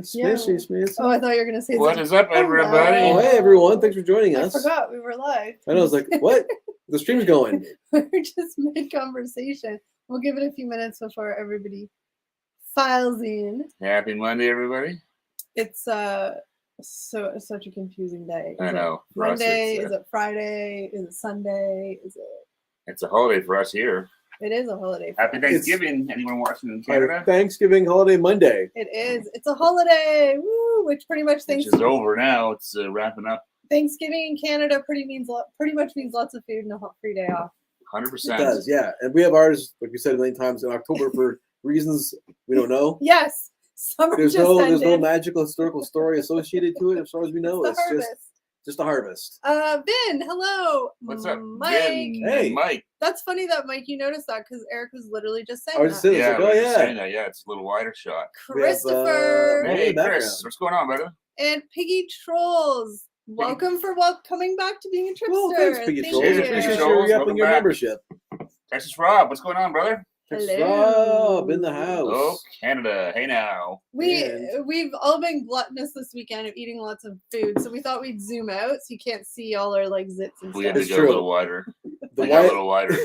Smithy. Oh, I thought you were going to say What is up, everybody? Oh, hey, everyone. Thanks for joining us. I forgot we were live. I know, I was like, what? The stream's going. We're just mid-conversation. We'll give it a few minutes before everybody files in. Happy Monday, everybody. It's such a confusing day. I know. Monday? Is it Friday? Is it Sunday? It's a holiday for us here. It is a holiday. Happy Thanksgiving. Anyone watching in Canada? Thanksgiving holiday Monday. It is. It's a holiday. Woo! Which pretty much Which is over now. It's wrapping up. Thanksgiving in Canada pretty much means lots of food and a free day off. 100%. It does, yeah. And we have ours, like we said a million times, in October for reasons we don't know. Yes. There's no magical historical story associated to it as far as we know. It's just a harvest. Vin, hello. What's up, Mike? Vin? Hey, Mike. That's funny that Mike, you noticed that because Eric was literally just saying I was just saying, yeah, like, oh yeah. Saying that. Yeah, it's a little wider shot. Christopher. Hey, Chris, what's going on, brother? And Piggy Trolls. Welcome coming back to being a tripster. Well, thanks, Piggy Trolls. you. Appreciate you re-upping your membership. Texas Rob, what's going on, brother? Texas Rob in the house. Oh, Canada. Hey now. We've all been gluttonous this weekend of eating lots of food, so we thought we'd zoom out so you can't see all our like zits and stuff. We had to go a little wider. We got a little wider.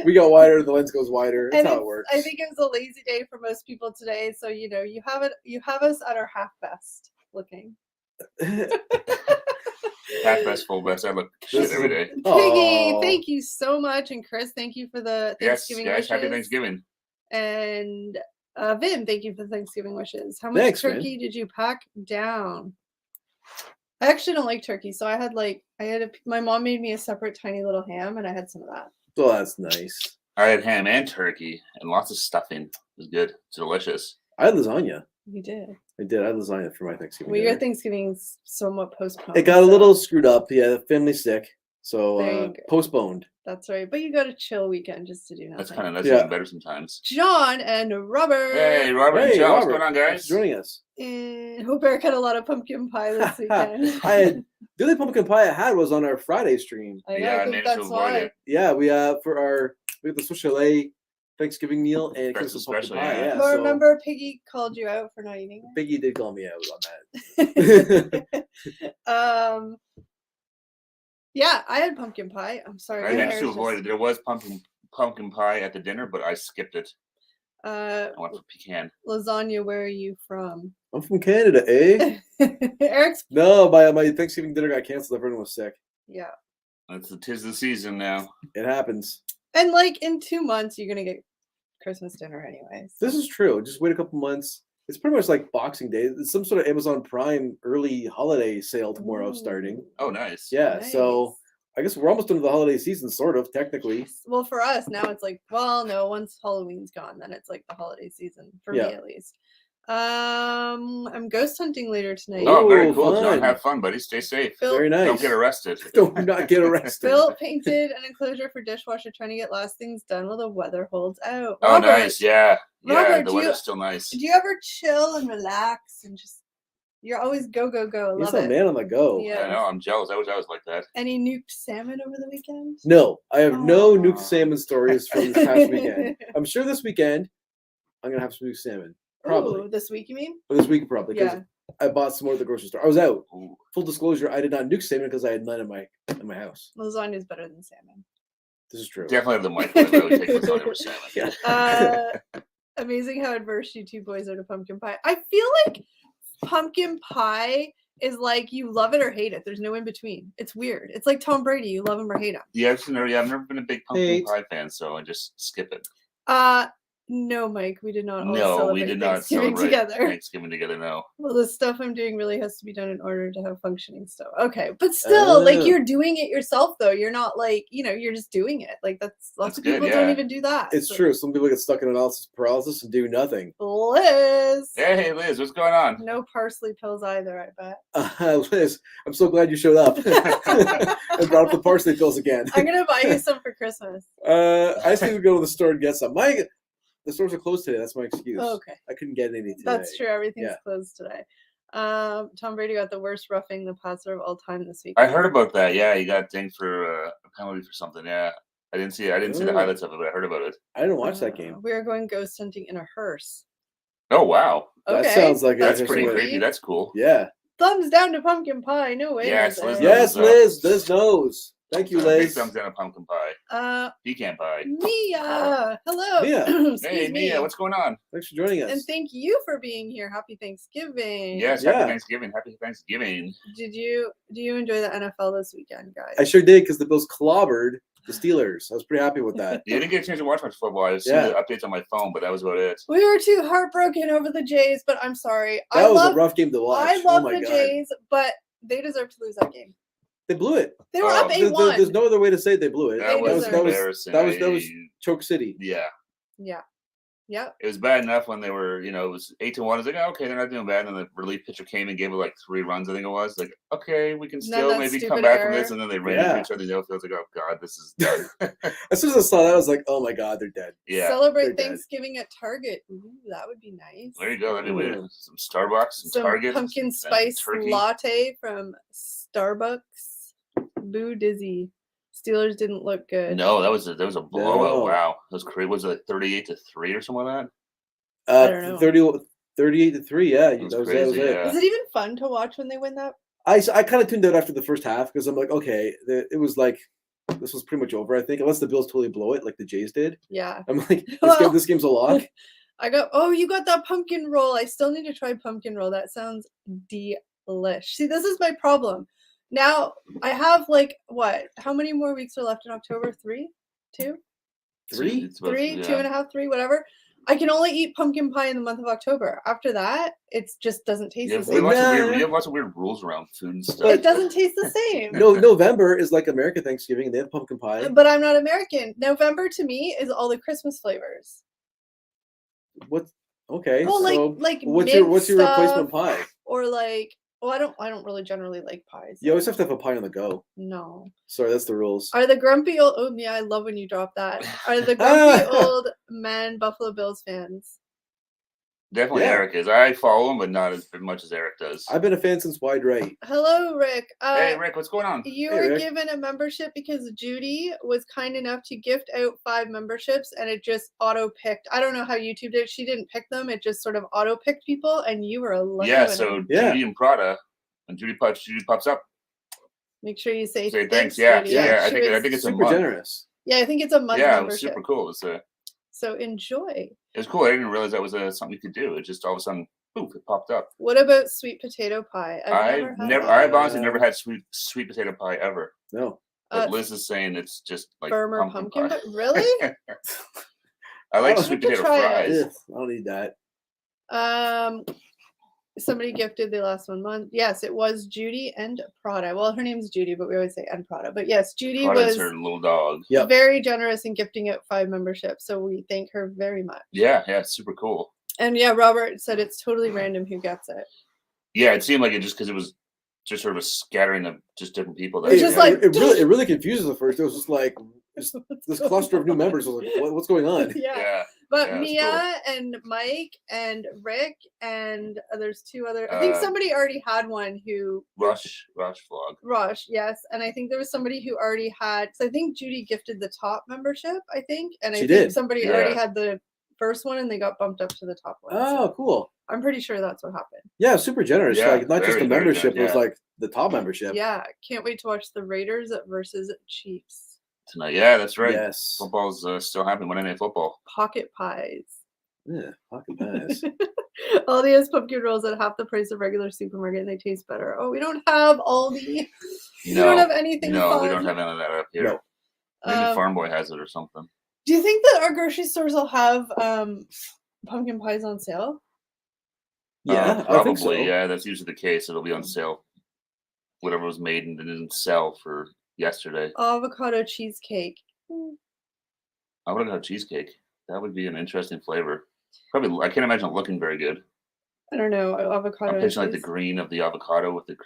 We got wider, the lens goes wider. That's how it works. I think it was a lazy day for most people today, so you have us at our half best looking. Half best, full best. I look shit every day. Piggy, thank you so much, and Chris, thank you for the Thanksgiving wishes. wishes. Happy Thanksgiving. And Vin, thank you for the Thanksgiving wishes. How much turkey did you pack down? I actually don't like turkey, so my mom made me a separate tiny little ham, and I had some of that. Oh, that's nice. I had ham and turkey and lots of stuffing. It was good. It's delicious. I had lasagna. You did. I did. I had lasagna for my Thanksgiving. Well, your Thanksgiving's somewhat postponed. It got a little screwed up. Yeah, family's sick, so postponed. That's right. But you got a chill weekend just to do nothing. That's even better sometimes. John and Robert. Hey, Robert and John. What's going on, guys? Thanks for joining us. And hope Eric had a lot of pumpkin pie this weekend. The only pumpkin pie I had was on our Friday stream. I managed to avoid it. Yeah, we got the Swiss Chalet Thanksgiving meal and Christmas pumpkin pie. Yeah, but remember, Piggy called you out for not eating it. Piggy did call me out on that. Yeah, I had pumpkin pie. I'm sorry. I managed to avoid it. There was pumpkin pie at the dinner, but I skipped it. I went for pecan. Lasagna, where are you from? I'm from Canada, eh? Eric's. No, my Thanksgiving dinner got canceled. Everyone was sick. Yeah. Tis the season now. It happens. And like in 2 months, you're gonna get Christmas dinner anyways. This is true. Just wait a couple months. It's pretty much like Boxing Day. It's some sort of Amazon Prime early holiday sale tomorrow starting. Oh, nice. Yeah, nice. So I guess we're almost into the holiday season, sort of, technically. Well, for us, now it's like, well, no, once Halloween's gone, then it's like the holiday season, for me at least. I'm ghost hunting later tonight. Oh, very cool. John, have fun, buddy. Stay safe. Very nice. Don't get arrested. Don't not get arrested. Bill painted an enclosure for dishwasher, trying to get last things done while the weather holds out. Oh, Robert, nice. Yeah. Robert, the weather's still nice. Do you ever chill and relax and just, you're always go, go, go. He's a man on the go. Yeah, I know. I'm jealous. I wish I was like that. Any nuked salmon over the weekend? No, I have no nuked salmon stories from this past weekend. I'm sure this weekend I'm going to have some nuked salmon. Probably. Ooh, this week, you mean? Or this week, probably. Because I bought some more at the grocery store. I was out. Ooh. Full disclosure, I did not nuke salmon because I had none in my house. Lasagna is better than salmon. This is true. Definitely the microwave. I would take lasagna with salmon. Yeah. Amazing how adverse you two boys are to pumpkin pie. I feel like pumpkin pie is like you love it or hate it. There's no in between. It's weird. It's like Tom Brady. You love him or hate him. Yeah, I've never been a big pumpkin pie fan, so I just skip it. No, Mike, we did not. We did not celebrate Thanksgiving together. No. Well, the stuff I'm doing really has to be done in order to have functioning stuff. Okay, but still, like you're doing it yourself, though. You're not like you're just doing it. Like that's lots of people don't even do that. It's true. Some people get stuck in analysis paralysis and do nothing. Liz. Hey, Liz, what's going on? No parsley pills either, I bet. Liz, I'm so glad you showed up and brought up the parsley pills again. I'm gonna buy you some for Christmas. I just need to go to the store and get some. The stores are closed today. That's my excuse. Oh, okay. I couldn't get any today. That's true. Everything's closed today. Tom Brady got the worst roughing the passer of all time this week. I heard about that. Yeah, he got dinged for a penalty for something. Yeah, I didn't see it. I didn't see the highlights of it, but I heard about it. I didn't watch that game. We are going ghost hunting in a hearse. Oh, wow. That Okay. sounds like That's pretty creepy. That's cool. Yeah. Thumbs down to pumpkin pie. No way. Yes, Liz. Yes, Liz. Liz knows. Thank you, Big Liz. thumbs down a pumpkin pie. Pecan pie. Mia. Hello. Mia. Hey, Mia, what's going on? Thanks for joining us. And thank you for being here. Happy Thanksgiving. Yes, happy Thanksgiving. Happy Thanksgiving. Do you enjoy the NFL this weekend, guys? I sure did because the Bills clobbered the Steelers. I was pretty happy with that. Yeah, I didn't get a chance to watch much football. I was seeing the updates on my phone, but that was about it. We were too heartbroken over the Jays, but I'm sorry. That was a rough game to watch. I love the Jays, but they deserve to lose that game. They blew it. They were up 8-1. There's no other way to say they blew it. That was embarrassing. That was Choke City. Yeah. Yeah. It was bad enough when they were, it was 8-1. I was like, oh, okay, they're not doing bad. And then the relief pitcher came and gave it like 3 runs, I think it was. Like, okay, we can still maybe come back from this. And then they ran into each other. I was like, oh, God, this is done. As soon as I saw that, I was like, oh, my God, they're dead. Yeah. Celebrate Thanksgiving at Target. Ooh, that would be nice. There you go. That'd be weird. Some Starbucks, some Target. Pumpkin spice latte from Starbucks. Boo Dizzy. Steelers didn't look good. No, that was a blowout. No. Wow. That was crazy. Was it 38-3 or something like that? I don't know. 38-3, yeah. That was it. Yeah. Is it even fun to watch when they win that? I kind of tuned out after the first half because I'm like, okay, it was like, this was pretty much over, I think, unless the Bills totally blow it like the Jays did. Yeah. I'm like, this game's a lock. You got that pumpkin roll. I still need to try pumpkin roll. That sounds delish. See, this is my problem. Now I have how many more weeks are left in October? 3? 2? 3? 3, 2.5, 3, whatever. I can only eat pumpkin pie in the month of October. After that, it just doesn't taste the same. We have lots of weird rules around food and stuff. It doesn't taste the same. No, November is like American Thanksgiving, and they have pumpkin pie. But I'm not American. November to me is all the Christmas flavors. Okay. Well, so what's your replacement pie? Or I don't really generally like pies. You always have to have a pie on the go. No. Sorry, that's the rules. Are the grumpy old... Oh, yeah, I love when you drop that. Are the grumpy old men Buffalo Bills fans? Definitely Eric is. I follow him, but not as much as Eric does. I've been a fan since Wide Right. Hello, Rick. Hey, Rick, what's going on? You were given a membership because Judy was kind enough to gift out 5 memberships, and it just auto-picked. I don't know how YouTube did it. She didn't pick them. It just sort of auto-picked people, and you were a lucky winner. So Judy and Prada, when Judy pops up. Make sure you say thanks. Yeah. I think it's super generous. Yeah, I think it's a month membership. Yeah, it was super cool. So enjoy. It was cool. I didn't realize that was something you could do. It just all of a sudden, poof, it popped up. What about sweet potato pie? I've honestly never had sweet potato pie ever. No. But Liz is saying it's just like firmer pumpkin pie. Really? I like sweet potato fries. I don't need that. Somebody gifted the last 1 month. Yes, it was Judy and Prada. Well, her name's Judy, but we always say and Prada. But yes, Judy was her little dog. Very generous in gifting out 5 memberships. So we thank her very much. Yeah, super cool. And Robert said it's totally random who gets it. Yeah, it seemed like it just because it was just sort of a scattering of just different people. It really confuses at first. It was just like this cluster of new members. I was like, what's going on? Yeah. But Mia and Mike and Rick and there's 2 other. I think somebody already had one who Rausch vlog. Rausch, yes, and I think there was somebody who already had. So I think Judy gifted the top membership. I think somebody already had the first one and they got bumped up to the top one. Oh, cool. I'm pretty sure that's what happened. Yeah, super generous. Yeah, like not just the membership, it was like the top membership. Yeah, can't wait to watch the Raiders versus Chiefs tonight. Yeah, that's right. Yes, football's still happening. Monday Night Football. Pocket pies. Yeah, pocket pies. Aldi has pumpkin rolls at half the price of regular supermarket, and they taste better. Oh, we don't have Aldi. We don't have anything. No, fun. We don't have any of that up here. No. Maybe Farm Boy has it or something. Do you think that our grocery stores will have pumpkin pies on sale? Yeah, probably. I think so. Yeah, that's usually the case. It'll be on sale. Whatever was made and didn't sell for yesterday. Avocado cheesecake. Avocado cheesecake. That would be an interesting flavor. Probably, I can't imagine it looking very good. I don't know. Avocado. I'm picturing like the green of the avocado with the.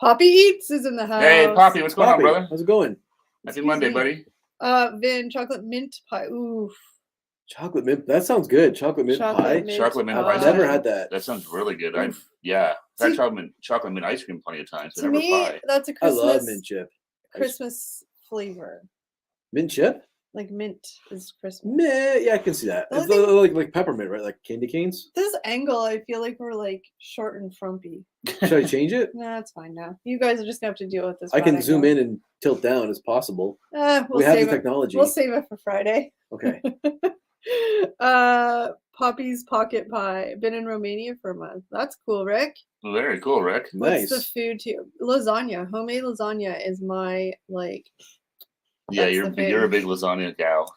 PapiEats is in the house. Hey, Poppy, what's going on, brother? How's it going? Happy Monday, buddy. Vin, chocolate mint pie. Oof. Chocolate mint. That sounds good. Chocolate mint pie. Chocolate mint pie. I've never had that. That sounds really good. I've had chocolate mint ice cream plenty of times. To me, that's a Christmas. I love mint chip. Christmas flavor. Mint chip? Like mint is Christmas. Meh, yeah, I can see that. It's like peppermint, right? Like candy canes. This angle, I feel like we're like short and frumpy. Should I change it? No, it's fine now. You guys are just gonna have to deal with this. I can zoom in and tilt down as possible. We have the technology. We'll save it for Friday. Okay. Poppy's pocket pie. Been in Romania for a month. That's cool, Rick. Very cool, Rick. Nice. What's the food too? Lasagna. Homemade lasagna is my like. Yeah, you're a big lasagna gal.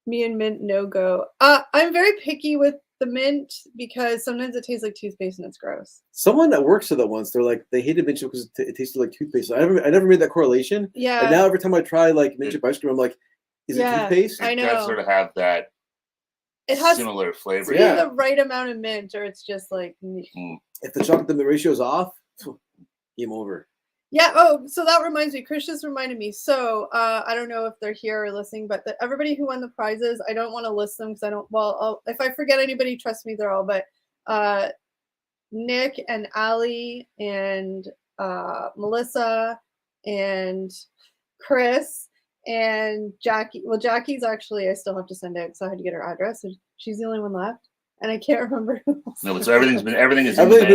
Me and mint no go. I'm very picky with the mint because sometimes it tastes like toothpaste and it's gross. Someone that works at that once, they're like they hated mint chip because it tasted like toothpaste. I never made that correlation. Yeah. And now every time I try like mint chip ice cream, I'm like, is it toothpaste? I know. It does sort of have that. It has similar flavor. Yeah, the right amount of mint, or it's just like. If the chocolate ratio is off, game over. Yeah. Oh, so that reminds me. Chris just reminded me. So I don't know if they're here or listening, but everybody who won the prizes, I don't want to list them because I don't. Well, if I forget anybody, trust me, they're all. But Nick and Ali and Melissa and Chris and Jackie. Well, Jackie's actually I still have to send out, so I had to get her address. So she's the only one left. And I can't remember who else. No, but so everything is in the mail.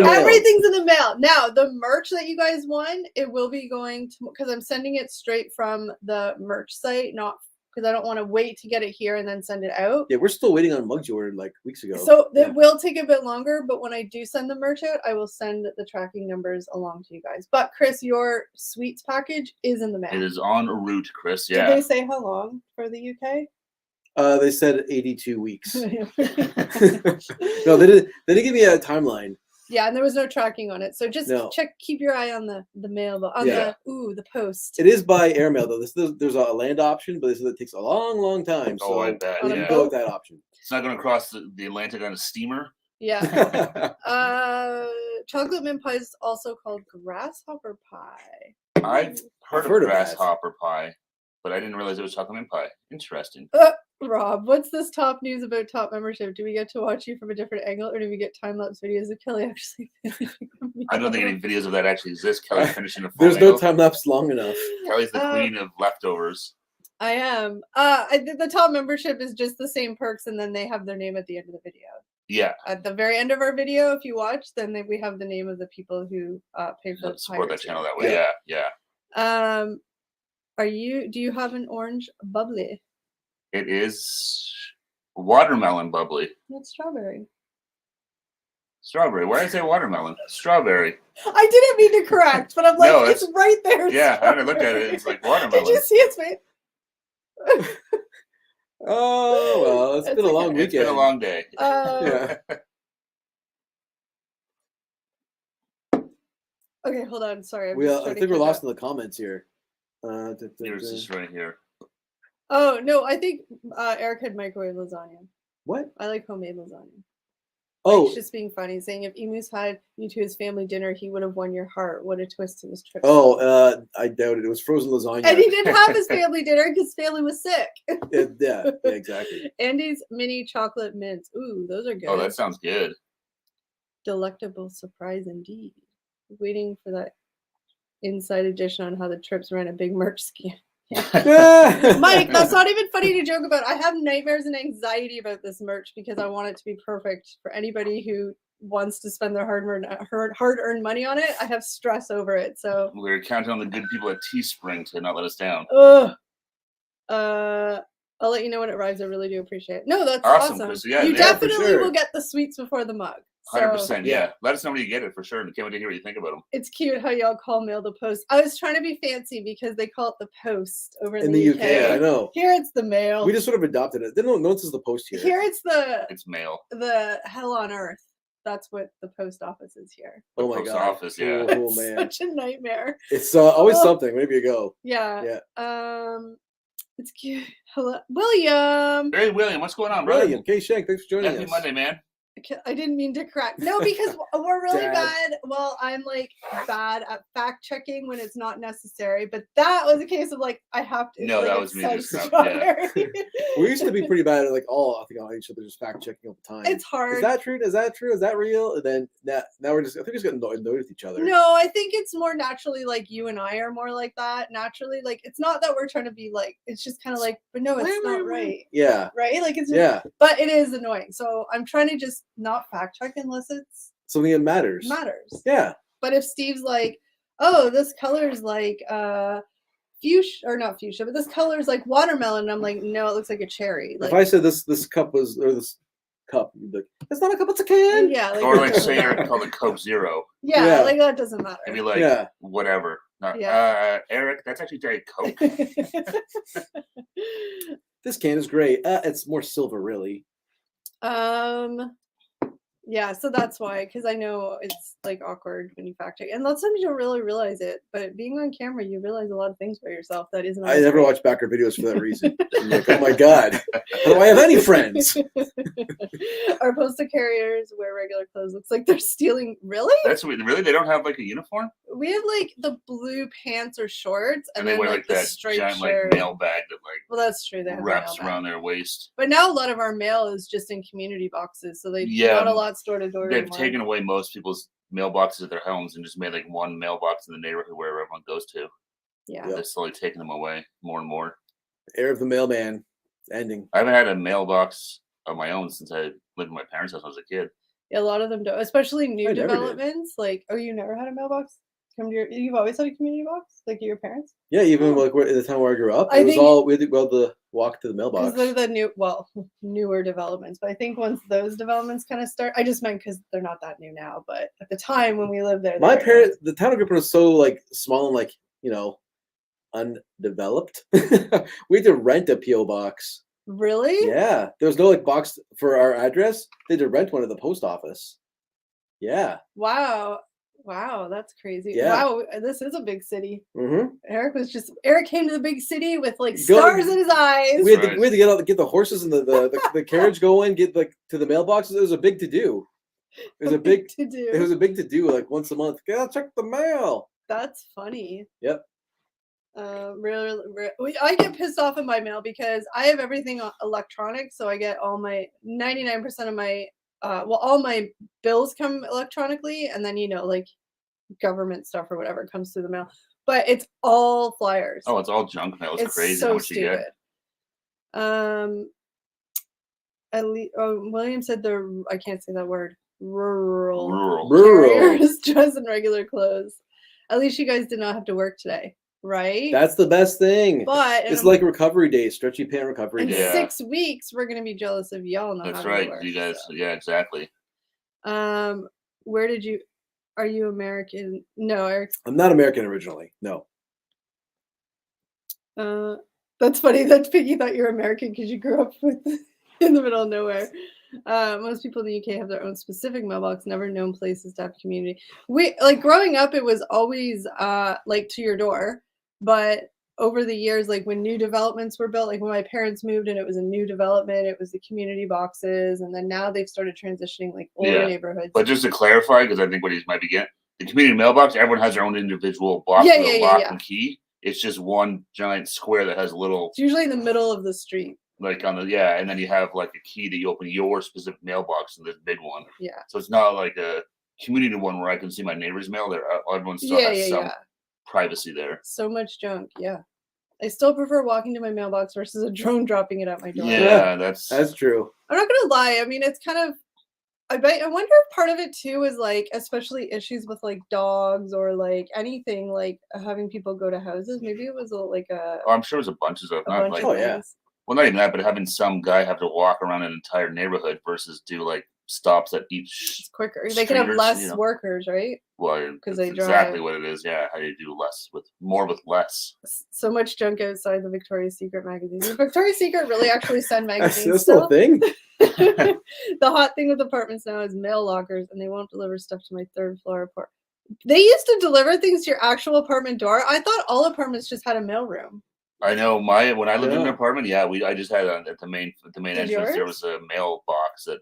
Everything's in the mail. Now, the merch that you guys won, it will be going to, because I'm sending it straight from the merch site, not because I don't want to wait to get it here and then send it out. Yeah, we're still waiting on mugs you ordered like weeks ago. So it will take a bit longer, but when I do send the merch out, I will send the tracking numbers along to you guys. But Chris, your sweets package is in the mail. It is en route, Chris. Yeah. Did they say how long for the UK? They said 82 weeks. No, they didn't give me a timeline. Yeah, and there was no tracking on it. So just keep your eye on the mail, the post. It is by airmail though. There's a land option, but they said it takes a long time. So I bet. Yeah. Go with that option. It's not going to cross the Atlantic on a steamer. Yeah. Chocolate mint pie is also called grasshopper pie. I've heard of grasshopper pie, but I didn't realize it was chocolate mint pie. Interesting. Rob, what's this top news about top membership? Do we get to watch you from a different angle, or do we get time-lapse videos of Kelly actually finishing? I don't think any videos of that actually exist. Kelly finishing a full There's no time-lapse long enough. Kelly's the queen of leftovers. I am. The top membership is just the same perks, and then they have their name at the end of the video. Yeah. At the very end of our video, if you watch, then we have the name of the people who pay for support that channel that way. Yeah. Do you have an orange bubbly? It is watermelon bubbly. It's strawberry. Strawberry. Why did I say watermelon? Strawberry. I didn't mean to correct, but I'm like, no, it's right there. Yeah, I had to look at it. It's like watermelon. Did you see its face? Oh, well, it's been a long weekend. It's been a long day. Yeah. Okay, hold on. Sorry. I think we're lost in the comments here. Here's this right here. Oh, no, I think Eric had microwave lasagna. What? I like homemade lasagna. Oh. He's just being funny, saying if Emus had you to his family dinner, he would have won your heart. What a twist to his trip. Oh, I doubt it. It was frozen lasagna. And he didn't have his family dinner because his family was sick. Yeah, exactly. Andy's mini chocolate mints. Ooh, those are good. Oh, that sounds good. Delectable surprise indeed. Waiting for that inside edition on how the trips ran a big merch scam. Mike, that's not even funny to joke about. I have nightmares and anxiety about this merch because I want it to be perfect for anybody who wants to spend their hard-earned money on it. I have stress over it. So we're counting on the good people at Teespring to not let us down. I'll let you know when it arrives. I really do appreciate it. No, that's awesome. Yeah, you definitely will get the sweets before the mug. 100%. Yeah. Let us know when you get it for sure. And can't wait to hear what you think about them. It's cute how y'all call mail the post. I was trying to be fancy because they call it the post over in the UK. I know. Here it's the mail. We just sort of adopted it. No one says the post here. Here it's mail. The hell on earth. That's what the post office is here. Oh my god. Office, yeah. Oh man. Such a nightmare. It's always something. Wherever you go. Yeah. Yeah. It's cute. Hello, William. Hey, William. What's going on, brother? William. Shank, thanks for joining us. Happy Monday, man. I didn't mean to correct. No, because we're really bad. Well, I'm like bad at fact checking when it's not necessary. But that was a case of like I have to. No, like, that was me just yeah. We used to be pretty bad at like I think on each other just fact checking all the time. It's hard. Is that true? Is that true? Is that real? And then now we're just I think we're just getting annoyed with each other. No, I think it's more naturally like you and I are more like that. Naturally, like it's not that we're trying to be like it's just kind of like, but no, it's not right. Yeah. Right? Like it's just, but it is annoying. So I'm trying to just not fact check unless it's something that matters. Yeah. But if Steve's like, oh, this color's like fuchsia or not fuchsia, but this color's like watermelon, and I'm like, no, it looks like a cherry. Like, if I said this cup was or this cup, you'd be like, it's not a cup, it's a can. Yeah. Like, or like say Eric called it Coke Zero. Yeah, like that doesn't matter. I'd be like, whatever. Not, Eric, that's actually Diet Coke. This can is great. It's more silver, really. Yeah, so that's why, because I know it's like awkward when you fact check, and lots of times you don't really realize it. But being on camera, you realize a lot of things about yourself that isn't. I never watch backer videos for that reason. I'm like, oh my god, how do I have any friends? Our postal carriers wear regular clothes. Looks like they're stealing. Really? That's weird. Really? They don't have like a uniform? We have like the blue pants or shorts, and they then wear like that striped giant shirt. like mail bag that like. Well, that's true. They have wraps around their waist. But now a lot of our mail is just in community boxes, so they not a lot store to door. They've taken away most people's mailboxes at their homes and just made like one mailbox in the neighborhood where everyone goes to. Yeah. They're slowly taking them away more and more. Era of the mailman ending. I haven't had a mailbox of my own since I lived in my parents' house when I was a kid. Yeah, a lot of them don't, especially new developments. Like, oh, you never had a mailbox? You've always had a community box, like your parents? Yeah, even like in the town where I grew up, it was all we had to walk to the mailbox. Because they're the newer developments. But I think once those developments kind of start, I just meant because they're not that new now. But at the time when we lived there, my parents, the town I grew up in was so like small and like undeveloped. We had to rent a PO box. Really? Yeah, there was no like box for our address. They had to rent one at the post office. Yeah. Wow, that's crazy. Yeah. Wow, this is a big city. Mm-hmm. Eric came to the big city with like stars in his eyes. We had to get the horses and the carriage going, get like to the mailboxes. It was a big to do. It was a big to do. It was a big to do, like once a month. Gotta check the mail. That's funny. Yep. I get pissed off in my mail because I have everything electronic, so I get all my 99% of my all my bills come electronically, and then like government stuff or whatever comes through the mail. But it's all flyers. Oh, it's all junk mail. It's crazy so how much stupid. You get. William said I can't say that word. Rural. Carriers dress in regular clothes. At least you guys did not have to work today. Right? That's the best thing. But it's like recovery day, stretchy pant recovery day. In 6 weeks, we're gonna be jealous of y'all not That's having right. to work, You guys, yeah, exactly. Are you American? No, Eric. I'm not American originally. No. That's funny that Piggy thought you were American because you grew up in the middle of nowhere. Most people in the UK have their own specific mailbox, never known places to have community. We growing up, it was always like to your door. But over the years, like when new developments were built, like when my parents moved and it was a new development, it was the community boxes. And then now they've started transitioning like older neighborhoods. But just to clarify, because I think what he might be getting, the community mailbox, everyone has their own individual box with a lock and key. It's just one giant square that has a little. It's usually in the middle of the street. Like on the, and then you have like a key that you open your specific mailbox in this big one. Yeah. So it's not like a community one where I can see my neighbor's mail. There, everyone still has some privacy there. So much junk, I still prefer walking to my mailbox versus a drone dropping it at my door. Yeah, that's true. I'm not gonna lie. I mean, it's kind of. I wonder if part of it too is like, especially issues with like dogs or like anything like having people go to houses. Maybe it was like a. Oh, I'm sure it was a bunch of stuff. Not like. Oh yeah. Well, not even that, but having some guy have to walk around an entire neighborhood versus do like stops at each. It's quicker. They can have less workers, right? Well, because they drive. Exactly what it is. Yeah, how do you do more with less? So much junk outside the Victoria's Secret magazines. Does Victoria's Secret really actually send magazines? That's still a thing. The hot thing with apartments now is mail lockers, and they won't deliver stuff to my third floor apartment. They used to deliver things to your actual apartment door. I thought all apartments just had a mail room. I know when I lived in an apartment, I just had at the main entrance there was a mailbox that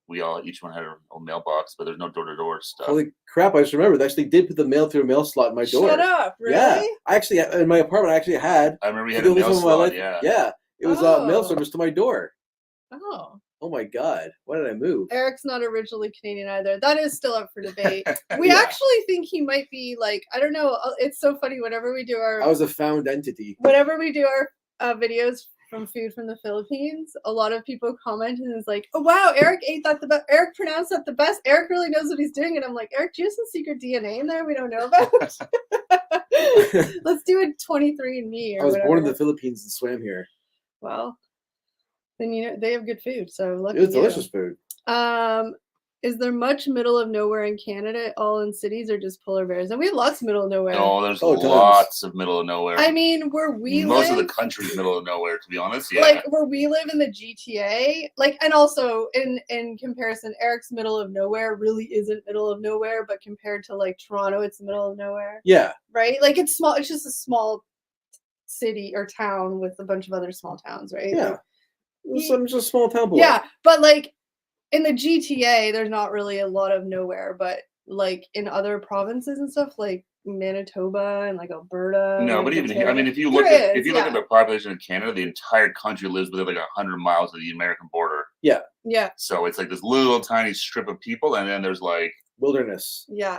we all each one had our own mailbox, but there's no door-to-door stuff. Holy crap! I just remembered they actually did put the mail through a mail slot in my door. Shut up! Really? Yeah, I actually in my apartment I actually had. I remember you had a mail slot. Yeah, it was mail service to my door. Oh. Oh my God! Why did I move? Eric's not originally Canadian either. That is still up for debate. We actually think he might be like, I don't know. It's so funny whenever we do our. I was a found entity. Whenever we do our videos from food from the Philippines, a lot of people comment and it's like, oh wow, Eric ate that the best. Eric pronounced that the best. Eric really knows what he's doing. And I'm like, Eric, do you have some secret DNA in there we don't know about? Let's do a 23andMe or I was whatever. born in the Philippines and swam here. Well, then you know they have good food, so lucky it was delicious food. Is there much middle of nowhere in Canada, all in cities, or just polar bears? And we have lots of middle of nowhere. Oh, there's lots of middle of nowhere. I mean, where we live, most of the country's middle of nowhere, to be honest. Yeah. Like where we live in the GTA, like, and also in comparison, Eric's middle of nowhere really isn't middle of nowhere, but compared to like Toronto, it's the middle of nowhere. Yeah. Right? Like it's small. It's just a small city or town with a bunch of other small towns, right? Yeah. Like, some just small town boy. Yeah, but like in the GTA, there's not really a lot of nowhere, but like in other provinces and stuff, like Manitoba and like Alberta. No, but even here, I mean, if you look at the population of Canada, the entire country lives within like 100 miles of the American border. Yeah. Yeah. So it's like this little tiny strip of people, and then there's like wilderness. Yeah.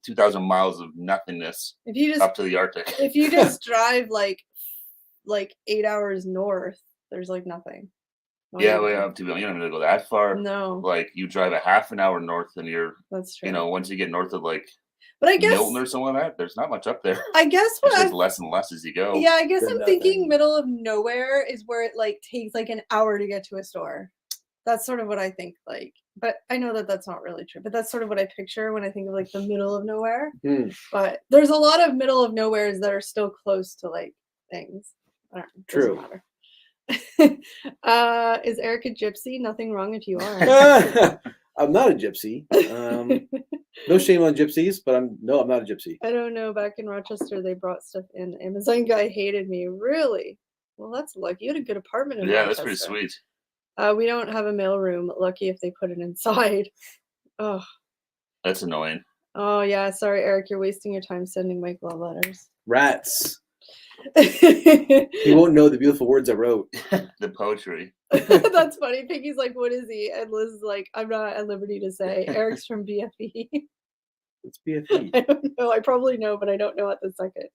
2,000 miles of nothingness. If you just up to the Arctic. If you just drive like 8 hours north, there's like nothing. Yeah, well, you don't even go that far. No. Like you drive a half an hour north and you're, that's true. You know, once you get north of like but I guess Milton or something like that, there's not much up there. I guess what it's less and less as you go. Yeah, I guess I'm thinking middle of nowhere is where it like takes like an hour to get to a store. That's sort of what I think, like, but I know that that's not really true, but that's sort of what I picture when I think of like the middle of nowhere. But there's a lot of middle of nowheres that are still close to like things. I don't know. True. Doesn't matter. Is Eric a gypsy? Nothing wrong if you are. I'm not a gypsy. No shame on gypsies, but I'm not a gypsy. I don't know. Back in Rochester, they brought stuff in. Amazon guy hated me. Really? Well, that's lucky. You had a good apartment in Rochester. That's pretty sweet. We don't have a mail room. Lucky if they put it inside. Oh, that's annoying. Oh yeah, sorry, Eric. You're wasting your time sending Mike love letters. Rats. He won't know the beautiful words I wrote. The poetry. That's funny. Piggy's like, what is he? And Liz is like, I'm not at liberty to say. Eric's from BFE. It's BFE. I don't know. I probably know, but I don't know at the second.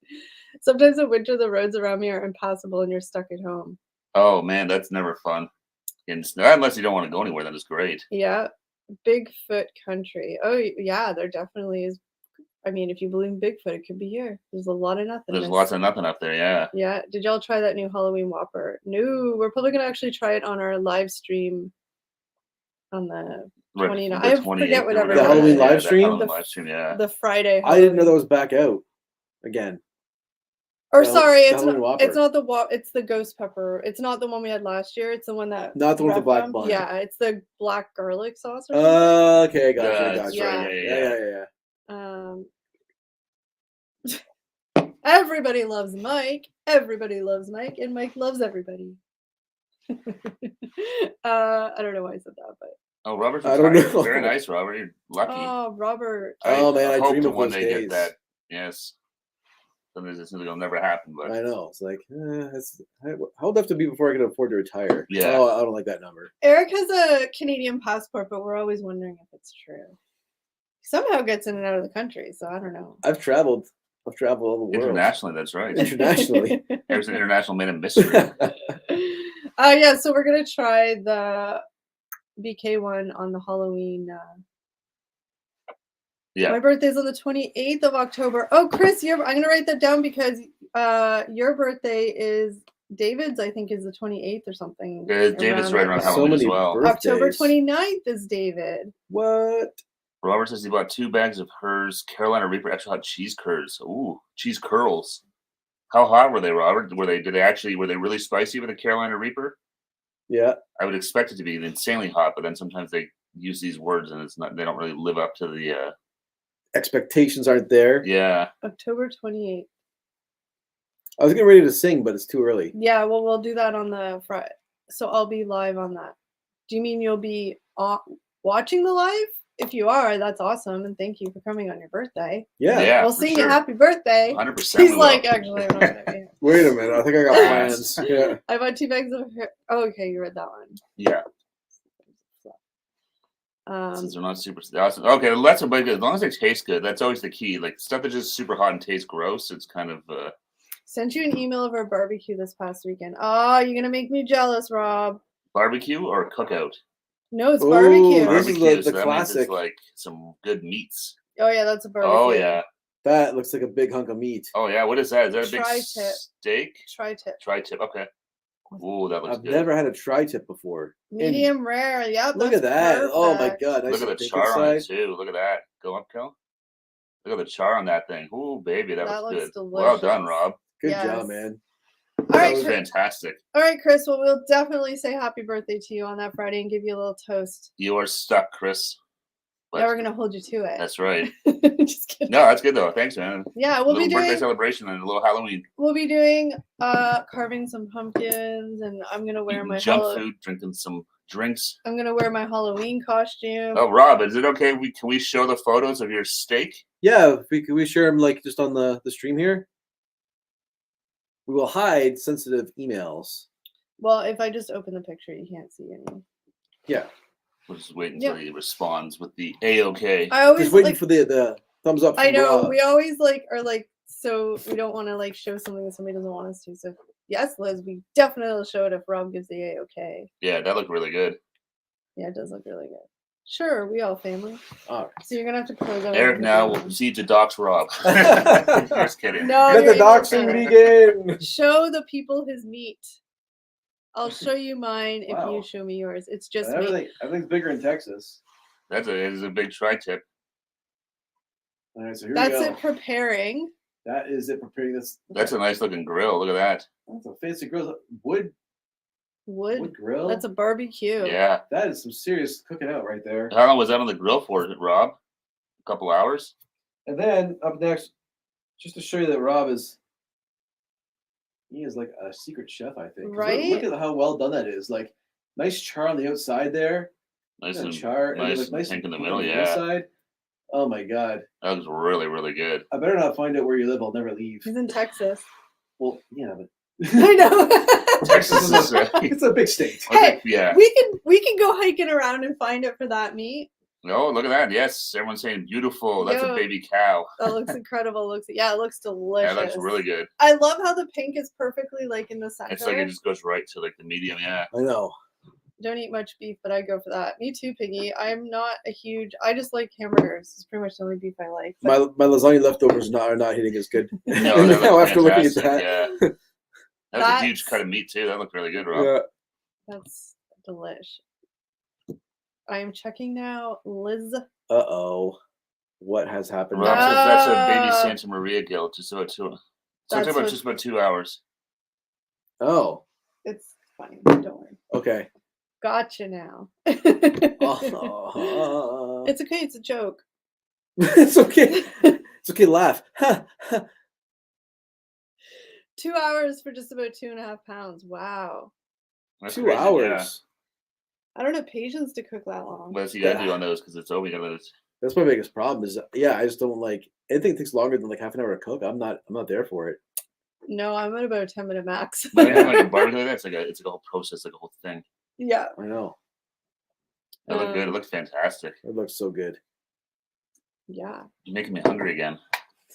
Sometimes in winter, the roads around me are impassable and you're stuck at home. Oh, man, that's never fun. Unless you don't want to go anywhere, then it's great. Yeah. Bigfoot country. Oh, yeah, there definitely is. I mean, if you believe in Bigfoot, it could be here. There's a lot of nothing. There's lots of nothing up there, yeah. Yeah. Did y'all try that new Halloween Whopper? No, we're probably going to actually try it on our live stream on the 29th. I forget whatever. The Halloween live stream? The Friday. I didn't know that was back out again. Or sorry, it's not the it's the ghost pepper. It's not the one we had last year. It's the one that not the one with the black bun. Yeah, it's the black garlic sauce. Or something. Okay, gotcha. Yeah. Everybody loves Mike. Everybody loves Mike, and Mike loves everybody. I don't know why I said that, but. Oh, Robert's I don't know. Very nice, Robert. You're lucky. Oh, Robert. I dream of one those day days. Get that. Yes. Sometimes it seems like it'll never happen, but I know. It's like, how old do I have to be before I can afford to retire? Yeah. Oh, I don't like that number. Eric has a Canadian passport, but we're always wondering if it's true. Somehow gets in and out of the country, so I don't know. I've traveled all the world. Internationally, that's right. Internationally. There's an international man of mystery. Yeah, so we're gonna try the BK one on the Halloween. Yeah. My birthday's on the 28th of October. Oh, Chris, I'm gonna write that down because your birthday is David's. I think is the 28th or something. David's right around Halloween as well. Birthdays. October 29th is David. What? Robert says he bought 2 bags of hers Carolina Reaper extra hot cheese curds. Ooh, cheese curls. How hot were they, Robert? Were they really spicy with the Carolina Reaper? Yeah. I would expect it to be insanely hot, but then sometimes they use these words and they don't really live up to the expectations aren't there. Yeah. October 28th. I was getting ready to sing, but it's too early. Yeah, well, we'll do that on the Friday. So I'll be live on that. Do you mean you'll be on? watching the live. If you are, that's awesome, and thank you for coming on your birthday. Yeah, we'll sing you happy birthday. 100%. He's like, actually, I'm not gonna be here. Wait a minute, I think I got plans. Yeah. I bought 2 bags of. Oh, okay, you read that one. Yeah. Since they're not super awesome. Okay, that's a big good. As long as they taste good, that's always the key. Like stuff that's just super hot and tastes gross, it's kind of. Sent you an email of our barbecue this past weekend. Oh, you're gonna make me jealous, Rob. Barbecue or cookout? No, it's barbecue. This is the so classic. It's like some good meats. Oh yeah, that's a barbecue. Oh yeah. That looks like a big hunk of meat. Oh yeah, what is that? Is that a big Tri-tip. steak? Tri-tip. Tri-tip. Okay. Ooh, that looks I've good. never had a tri-tip before. Medium rare. Yeah. Look at that. Perfect. Oh my god. Nice Look at the char on it too. Look at that. Go up, Kel. Look at the char on that thing. Ooh, baby, that looks good. Delicious. Well done, Rob. Good job, man. All right, that was fantastic. All right, Chris. Well, we'll definitely say happy birthday to you on that Friday and give you a little toast. You are stuck, Chris. But now we're gonna hold you to it. That's right. Just kidding. No, that's good though. Thanks, man. Yeah, we'll be doing birthday celebration and a little Halloween. We'll be doing carving some pumpkins, and I'm gonna wear my food, drinking some drinks. I'm gonna wear my Halloween costume. Oh, Rob, is it okay? Can we show the photos of your steak? Yeah, can we share them like just on the stream here? We will hide sensitive emails. Well, if I just open the picture, you can't see any. Yeah. We'll just wait until he responds with the A-OK. I always just waiting for the thumbs up. I know. We always are so we don't want to show something that somebody doesn't want us to. So yes, Liz, we definitely will show it if Rob gives the A-OK. Yeah, that looked really good. Yeah, it does look really good. Sure, we all family. All right. So you're gonna have to close out. Eric now will proceed to dox Rob. Just kidding. No, let the doxing begin. Show the people his meat. I'll show you mine if you show me yours. It's just meat. Everything's bigger in Texas. It is a big tri-tip. All right, so here That's we go. it preparing. That is it preparing this. That's a nice looking grill. Look at that. That's a fancy grill. Wood grill. That's a barbecue. Yeah. That is some serious cooking out right there. How long was that on the grill for, Rob? A couple hours? And then up next, just to show you that Rob is like a secret chef, I think. Right. Look at how well done that is. Like nice char on the outside there. Nice and char, nice pink in the middle, yeah. Inside. Oh my god. That was really, really good. I better not find out where you live. I'll never leave. He's in Texas. Well, yeah, but I know. Texas is it's a big state. Hey, yeah. We can go hiking around and find it for that meat. Oh, look at that. Yes. Everyone's saying beautiful. That's a baby cow. That looks incredible. It looks delicious. Yeah, that looks really good. I love how the pink is perfectly in the center. It's like it just goes right to the medium, yeah. I know. Don't eat much beef, but I go for that. Me too, Piggy. I'm not I just like hamburgers. It's pretty much the only beef I like. My lasagna leftovers are not hitting as good. No, now after looking at that. Yeah. That was a huge cut of meat too. That looked really good, Rob. Yeah. That's delish. I am checking now. Liz. Uh-oh. What has happened? Rob says that's a baby Santa Maria gill, just about 2. So it's about just about 2 hours. Oh. It's funny. Don't worry. Okay. Gotcha now. Oh. It's okay. It's a joke. It's okay. It's okay. Laugh. 2 hours for just about 2.5 pounds. Wow. That's 2 crazy, hours. Yeah. I don't have patience to cook that long. What else you gotta do on those? Because it's always gonna. That's my biggest problem. Is I just don't like anything that takes longer than half an hour to cook. I'm not there for it. No, I'm at about a 10-minute max. But like a barbecue, it's like a whole process, like a whole thing. Yeah. I know. It looked good. It looked fantastic. It looks so good. Yeah. You're making me hungry again.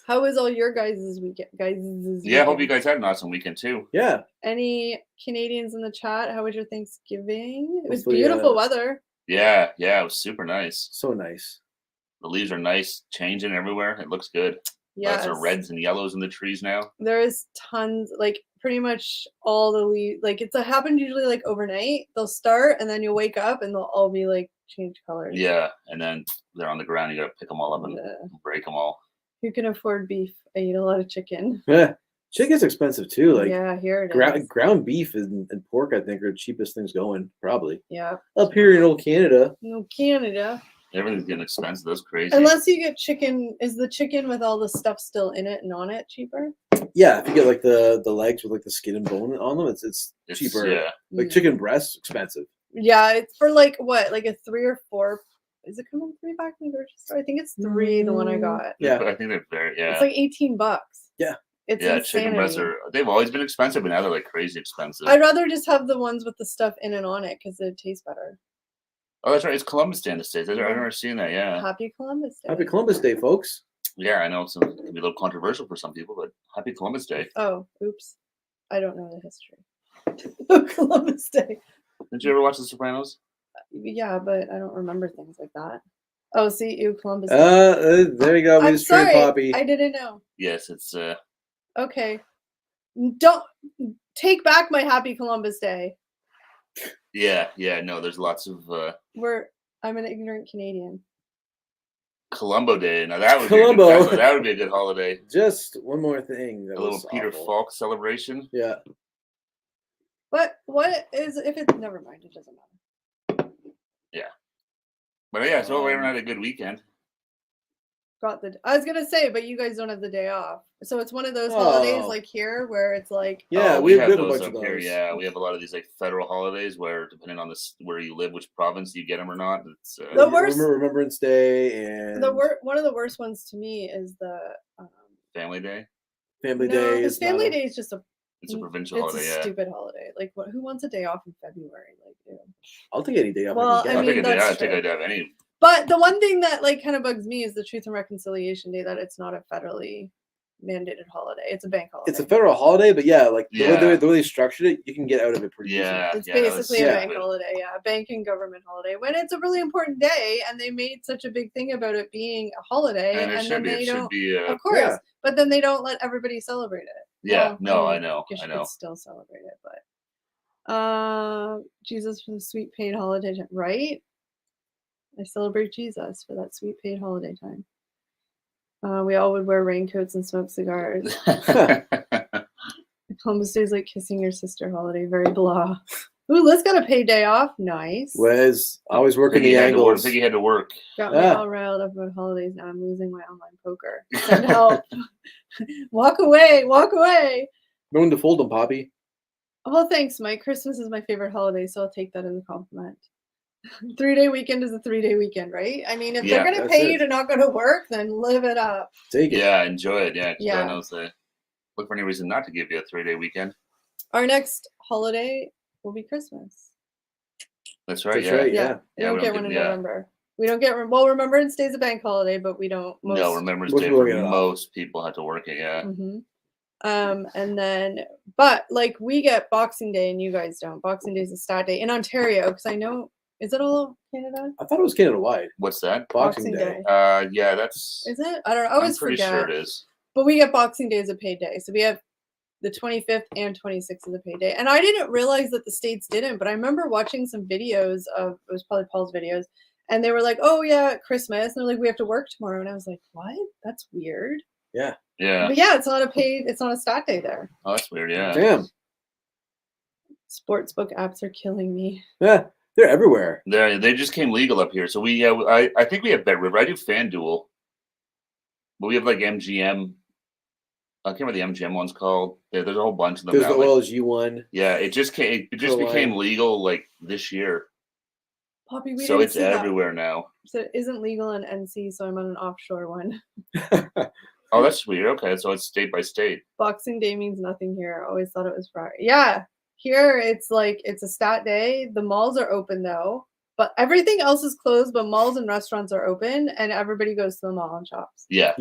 How was all your guys' weekend? Yeah, I hope you guys had an awesome weekend too. Yeah. Any Canadians in the chat? How was your Thanksgiving? It was Hopefully, beautiful weather. Yeah, it was super nice. So nice. The leaves are nice, changing everywhere. It looks good. Yeah. Lots of reds and yellows in the trees now. There is tons, pretty much all the leaves. It happened usually overnight. They'll start and then you'll wake up and they'll all be change colors. Yeah, and then they're on the ground. You gotta pick them all up and break them all. Who can afford beef? I eat a lot of chicken. Yeah. Chicken's expensive too. Yeah, here it is. Ground beef and pork, I think, are the cheapest things going, probably. Yeah. Up here in old Canada. No, Canada. Everything's getting expensive. That's crazy. Unless you get chicken. Is the chicken with all the stuff still in it and on it cheaper? Yeah, if you get the legs with the skin and bone on them, it's cheaper. Yeah. Chicken breast, expensive. Yeah, it's for what? A 3 or 4 Is it coming 3 back in the grocery store? I think it's 3. The one I got. Yeah, I think they're very. Yeah, it's like $18. Yeah, it's yeah. insanity. Chicken breasts they've always been expensive, but now they're like crazy expensive. I'd rather just have the ones with the stuff in and on it because it tastes better. Oh, that's right. It's Columbus Day in the States. I've never seen that. Yeah. Happy Columbus Day. Happy Columbus Day, folks. Yeah, I know it can be a little controversial for some people, but Happy Columbus Day. Oh, oops. I don't know the history of Columbus Day. Did you ever watch The Sopranos? Yeah, but I don't remember things like that. Oh, see, Columbus Day. There you go. I'm sorry. Poppy. I didn't know. Yes, it's Okay. Don't take back my Happy Columbus Day. Yeah. No, there's lots of I'm an ignorant Canadian. Columbo Day. Now that would Columbo. that would be a good holiday. Just one more thing. A little Peter Falk celebration. Yeah. What is if it's never mind, it doesn't matter. Yeah. But yeah, so everyone had a good weekend. I was gonna say, but you guys don't have the day off. So it's one of those holidays like here where it's like we have a bunch up of those. Here. Yeah, we have a lot of these like federal holidays where depending on where you live, which province you get them or not. It's the worst Remembrance Day and one of the worst ones to me is the Family Day. Family Day is Family Day is just it's a provincial holiday. It's a stupid holiday. Like who wants a day off in February? Like, ew. I'll take any day off. Well, I mean, I think I'd have any. But the one thing that like kind of bugs me is the Truth and Reconciliation Day, that it's not a federally mandated holiday. It's a bank holiday. It's a federal holiday, but the way they structured it, you can get out of it pretty easy. It's basically a bank holiday, a bank and government holiday. When it's a really important day, and they made such a big thing about it being a holiday, and then they don't. Of course, but then they don't let everybody celebrate it. Yeah, I know. You could still celebrate it, but Jesus for the sweet paid holiday, right? I celebrate Jesus for that sweet paid holiday time. We all would wear raincoats and smoke cigars. Columbus Day is like kissing your sister holiday. Very blah. Ooh, Liz got a paid day off. Nice. Liz, always working the angles. Piggy had to work. Got me all riled up about holidays. Now I'm losing my online poker. Send help. Walk away. Walk away. No one to fold them, Poppy. Well, thanks, Mike. Christmas is my favorite holiday, so I'll take that as a compliment. 3-day weekend is a 3-day weekend, right? I mean, if they're going to pay you to not go to work, then live it up. Take it. Yeah, enjoy it. Yeah. Knows look for any reason not to give you a 3-day weekend. Our next holiday will be Christmas. That's right. Yeah. We don't get one in November. We don't get Remembrance Day is a bank holiday, but we don't. No, Remembrance Day for most people have to work it. Yeah. Mm-hmm. And then, but like we get Boxing Day and you guys don't. Boxing Day is a stat day in Ontario because I know. Is it all Canada? I thought it was Canada-wide. What's that? Boxing Day. Yeah, that's... Is it? I don't know. I always forget. I'm pretty sure it is. But we get Boxing Day as a paid day. So we have the 25th and 26th as a paid day. And I didn't realize that the states didn't, but I remember watching some videos of, it was probably Paul's videos, and they were like, oh yeah, Christmas. And they're like, we have to work tomorrow. And I was like, what? That's weird. Yeah. Yeah. But yeah, it's not a stat day there. Oh, that's weird, yeah. Damn. Sportsbook apps are killing me. Yeah. They're everywhere. They just came legal up here. So I think we have Bet River. I do FanDuel. But we have like MGM. I can't remember the MGM one's called. There's a whole bunch of them. There's the Oilers U1. Yeah, it just became legal like this year. Poppy, so it's everywhere now. So it isn't legal in NC, so I'm on an offshore one. Oh, that's weird. Okay, so it's state by state. Boxing Day means nothing here. I always thought it was Friday. Yeah. Here, it's like, it's a stat day. The malls are open, though. But everything else is closed, but malls and restaurants are open, and everybody goes to the mall and shops. Yeah.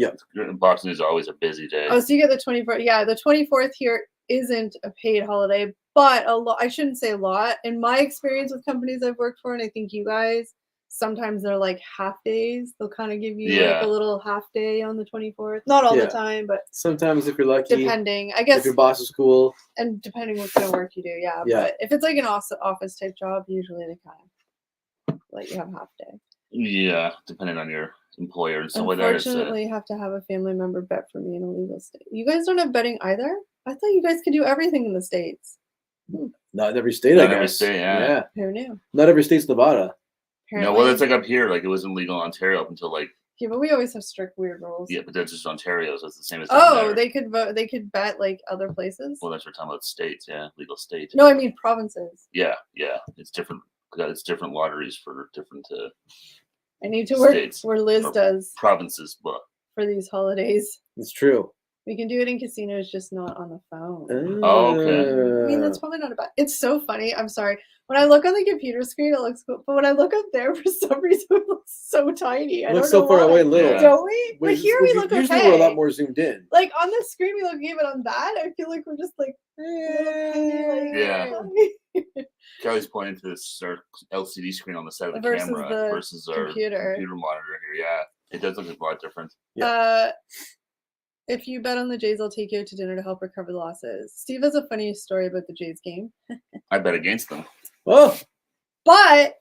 Boxing is always a busy day. Oh, so you get the 24th. Yeah, the 24th here isn't a paid holiday, but I shouldn't say a lot. In my experience with companies I've worked for, and I think you guys, sometimes they're like half days. They'll kind of give you like a little half day on the 24th. Not all the time, but sometimes if you're lucky. Depending, I guess. If your boss is cool. And depending what kind of work you do, yeah. But if it's like an office type job, usually they kind of let you have half day. Yeah, depending on your employer and stuff like that. Unfortunately, you have to have a family member bet for me in a legal state. You guys don't have betting either? I thought you guys could do everything in the States. Not in every state, I guess. Every state, yeah. Who knew? Not every state's Nevada. Apparently. No, well, it's like up here. Like, it wasn't legal in Ontario up until like... Yeah, but we always have strict, weird rules. Yeah, but that's just Ontario, so it's the same as... Oh, they could vote. They could bet like other places? Well, that's what we're talking about states, legal states. No, I mean provinces. Yeah. It's different. It's different lotteries for different... I need to work states, where Liz does provinces, but for these holidays. It's true. We can do it in casinos, just not on the phone. Oh, okay. I mean, that's probably not a bad. It's so funny. I'm sorry. When I look on the computer screen, it looks cool. But when I look up there, for some reason, it looks so tiny. I don't know so far away and little. Yeah. Don't we? But here we look okay. Usually we're a lot more zoomed in. Like on the screen, we look okay, but on that, I feel like we're just like, yeah. Kelly's pointing to this LCD screen on the side of the camera versus our computer monitor here. Yeah, it does look a lot different. Yeah. If you bet on the Jays, I'll take you out to dinner to help recover the losses. Steve has a funny story about the Jays game. I bet against them. Oh, but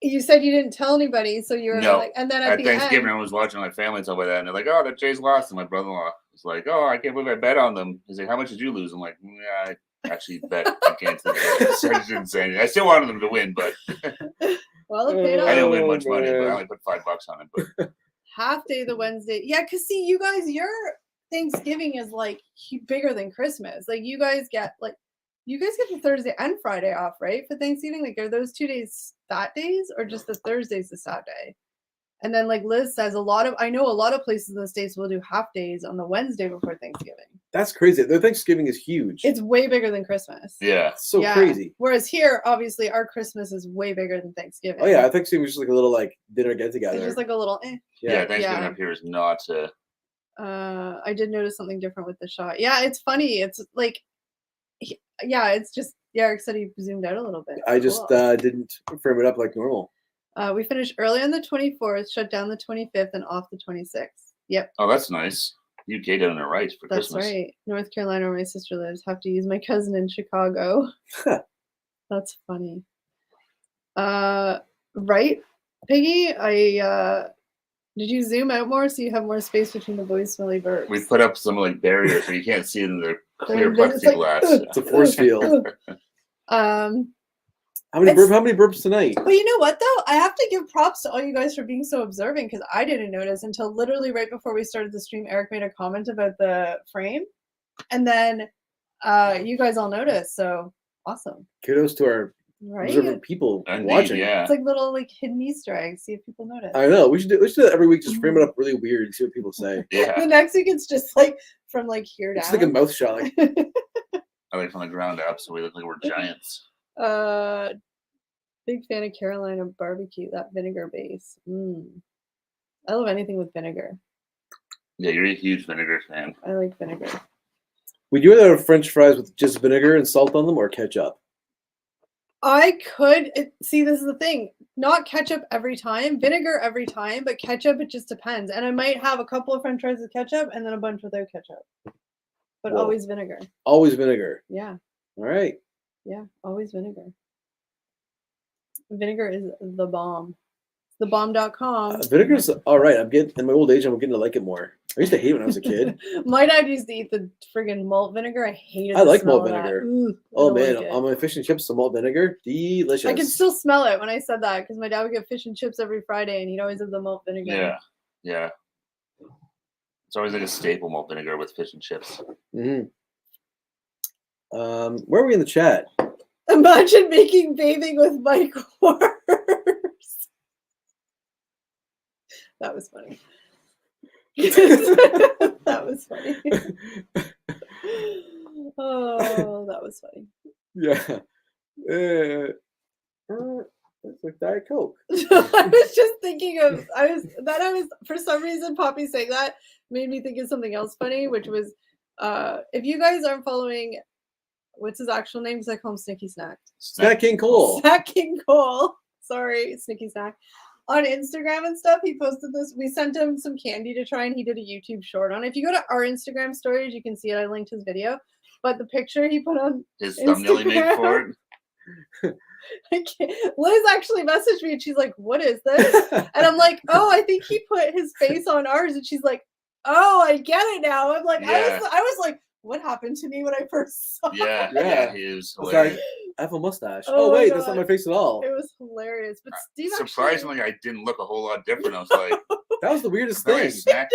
you said you didn't tell anybody, so you were like, and then at Thanksgiving, end, I was watching my family talk about that, and they're like, "Oh, the Jays lost," and my brother-in-law was like, "Oh, I can't believe I bet on them." He's like, "How much did you lose?" I'm like, "Yeah, I actually bet against them." So I didn't say anything. I still wanted them to win, but well, it paid off. I didn't win much money, but I only put $5 on it. But half day the Wednesday, yeah, because see, you guys, your Thanksgiving is like bigger than Christmas. Like you guys get the Thursday and Friday off, right? For Thanksgiving, like are those 2 days sat days or just the Thursday's the sat day? And then like Liz says, I know a lot of places in the States will do half days on the Wednesday before Thanksgiving. That's crazy. Their Thanksgiving is huge. It's way bigger than Christmas. Yeah. So crazy. Whereas here, obviously, our Christmas is way bigger than Thanksgiving. Oh yeah, I think Thanksgiving was just like a little like dinner get together. It's just like a little Yeah, Thanksgiving up here is not I did notice something different with the shot. Yeah, it's funny. It's like it's just Eric said he zoomed out a little bit. I just didn't frame it up like normal. We finished early on the 24th, shut down the 25th, and off the 26th. Yep. Oh, that's nice. UK doing it right for Christmas. That's right. North Carolina, where my sister lives. Have to use my cousin in Chicago. That's funny. Right, Piggy? Did you zoom out more so you have more space between the boys' smelly burps? We put up some like barriers so you can't see it in the clear plexiglass. It's a force field. How many burps tonight? But you know what though? I have to give props to all you guys for being so observing because I didn't notice until literally right before we started the stream. Eric made a comment about the frame, and then you guys all noticed. So awesome! Kudos to our observant people watching. Yeah, it's like little like hidden Easter eggs. See if people notice. I know. We should do that every week. Just frame it up really weird and see what people say. Yeah. The next week it's just like from like here down. It's like a mouth shot. Like. I like from the ground up, so we look like we're giants. Big fan of Carolina barbecue, that vinegar base. I love anything with vinegar. Yeah, you're a huge vinegar fan. I like vinegar. Would you rather have French fries with just vinegar and salt on them or ketchup? I could see. This is the thing. Not ketchup every time, vinegar every time, but ketchup it just depends. And I might have a couple of French fries with ketchup and then a bunch without ketchup. But always vinegar. Always vinegar. Yeah. All right. Yeah, always vinegar. Vinegar is the bomb. Thebomb.com. Vinegar's all right. I'm getting in my old age. I'm getting to like it more. I used to hate it when I was a kid. My dad used to eat the friggin' malt vinegar. I hated. I like malt vinegar. Oh man, like on my fish and chips, some malt vinegar, delicious. I can still smell it when I said that because my dad would get fish and chips every Friday, and he'd always have the malt vinegar. Yeah, yeah. It's always like a staple, malt vinegar with fish and chips. Mm-hmm. Where are we in the chat? Imagine making bathing with Mike Wars. That was funny. That was funny. Oh, that was funny. Yeah. It's like Diet Coke. I was just thinking of for some reason Poppy saying that made me think of something else funny, which was if you guys aren't following what's his actual name, because I call him Snicky Snack. Snack King Cole. Snack King Cole. Sorry, Snicky Snack. On Instagram and stuff, he posted this. We sent him some candy to try, and he did a YouTube short on it. If you go to our Instagram stories, you can see it. I linked his video. But the picture he put on his thumbnail he made for it. Liz actually messaged me, and she's like, "What is this?" And I'm like, "Oh, I think he put his face on ours." And she's like, "Oh, I get it now." I'm like, yeah. I was like, what happened to me when I first saw it? Yeah, he was hilarious. Like, I have a mustache. Oh wait, that's not my face at all. It was hilarious. But Steve surprisingly, I didn't look a whole lot different. I was like, that was the weirdest thing. Snack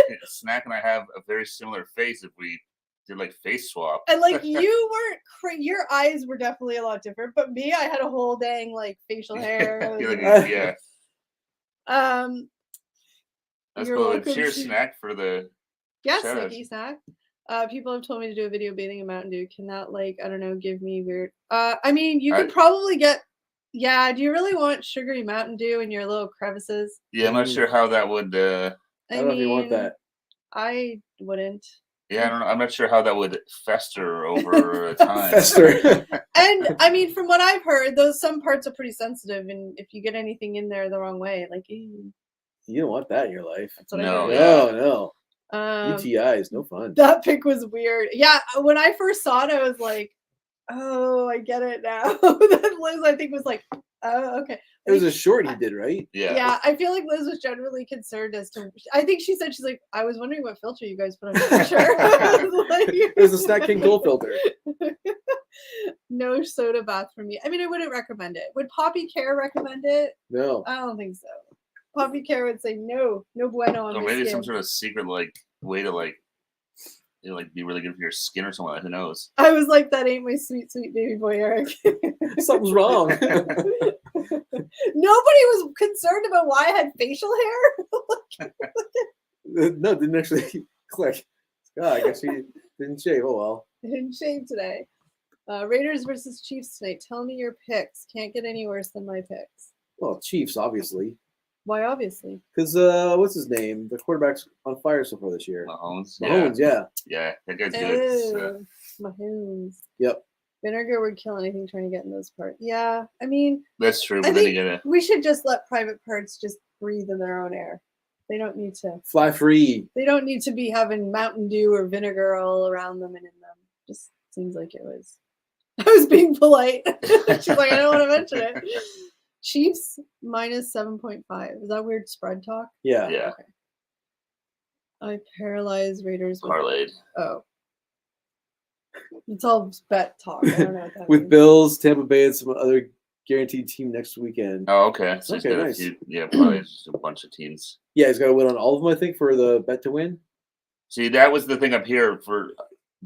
and I have a very similar face if we did like face swap. And like you weren't, your eyes were definitely a lot different. But me, I had a whole dang like facial hair. Yeah. That's You're cool. welcome. Cheers snack for the Snicky snack. People have told me to do a video bathing in Mountain Dew. Can that, like, I don't know, give me weird? I mean, you could probably get. Yeah. Do you really want sugary Mountain Dew in your little crevices? Yeah, I'm not sure how that would. I don't know if you want that. I wouldn't. Yeah, I don't know. I'm not sure how that would fester over time. Fester. And I mean, from what I've heard, some parts are pretty sensitive, and if you get anything in there the wrong way, like, ew. You don't want that in your life. That's what I No, heard. No. UTIs, no fun. That pic was weird. Yeah, when I first saw it, I was like, "Oh, I get it now." Then Liz, I think, was like, "Oh, okay." It was a short he did, right? Yeah. Yeah, I feel like Liz was generally concerned as to. I think she said, she's like, "I was wondering what filter you guys put on your picture." It was a Snack King Gold filter. No soda bath for me. I mean, I wouldn't recommend it. Would Poppy Care recommend it? No. I don't think so. Poppy Care would say no bueno on Or my maybe skin. some sort of secret way to be really good for your skin or something. Who knows? I was like, that ain't my sweet, sweet baby boy, Eric. Something's wrong. Nobody was concerned about why I had facial hair. No, didn't actually click. God, I guess he didn't shave. Oh well. I didn't shave today. Raiders versus Chiefs tonight. Tell me your picks. Can't get any worse than my picks. Well, Chiefs, obviously. Why, obviously? Because what's his name? The quarterback's on fire so far this year. Mahomes, yeah. Yeah, that guy's good. Mahomes. Yep. Vinegar would kill anything trying to get in those parts. Yeah, I mean, that's true. But then we should just let private parts just breathe in their own air. They don't need to fly free. They don't need to be having Mountain Dew or vinegar all around them and in them. Just seems like it was. I was being polite. She's like, I don't want to mention it. Chiefs minus 7.5. Is that weird spread talk? Yeah. Yeah. Okay. I paralyzed Raiders. Parlayed. It's all bet talk. I don't know what that with means. Bills, Tampa Bay, and some other guaranteed team next weekend. Oh, okay. So okay, nice. Probably just a bunch of teams. Yeah, he's got to win on all of them, I think, for the bet to win. See, that was the thing up here for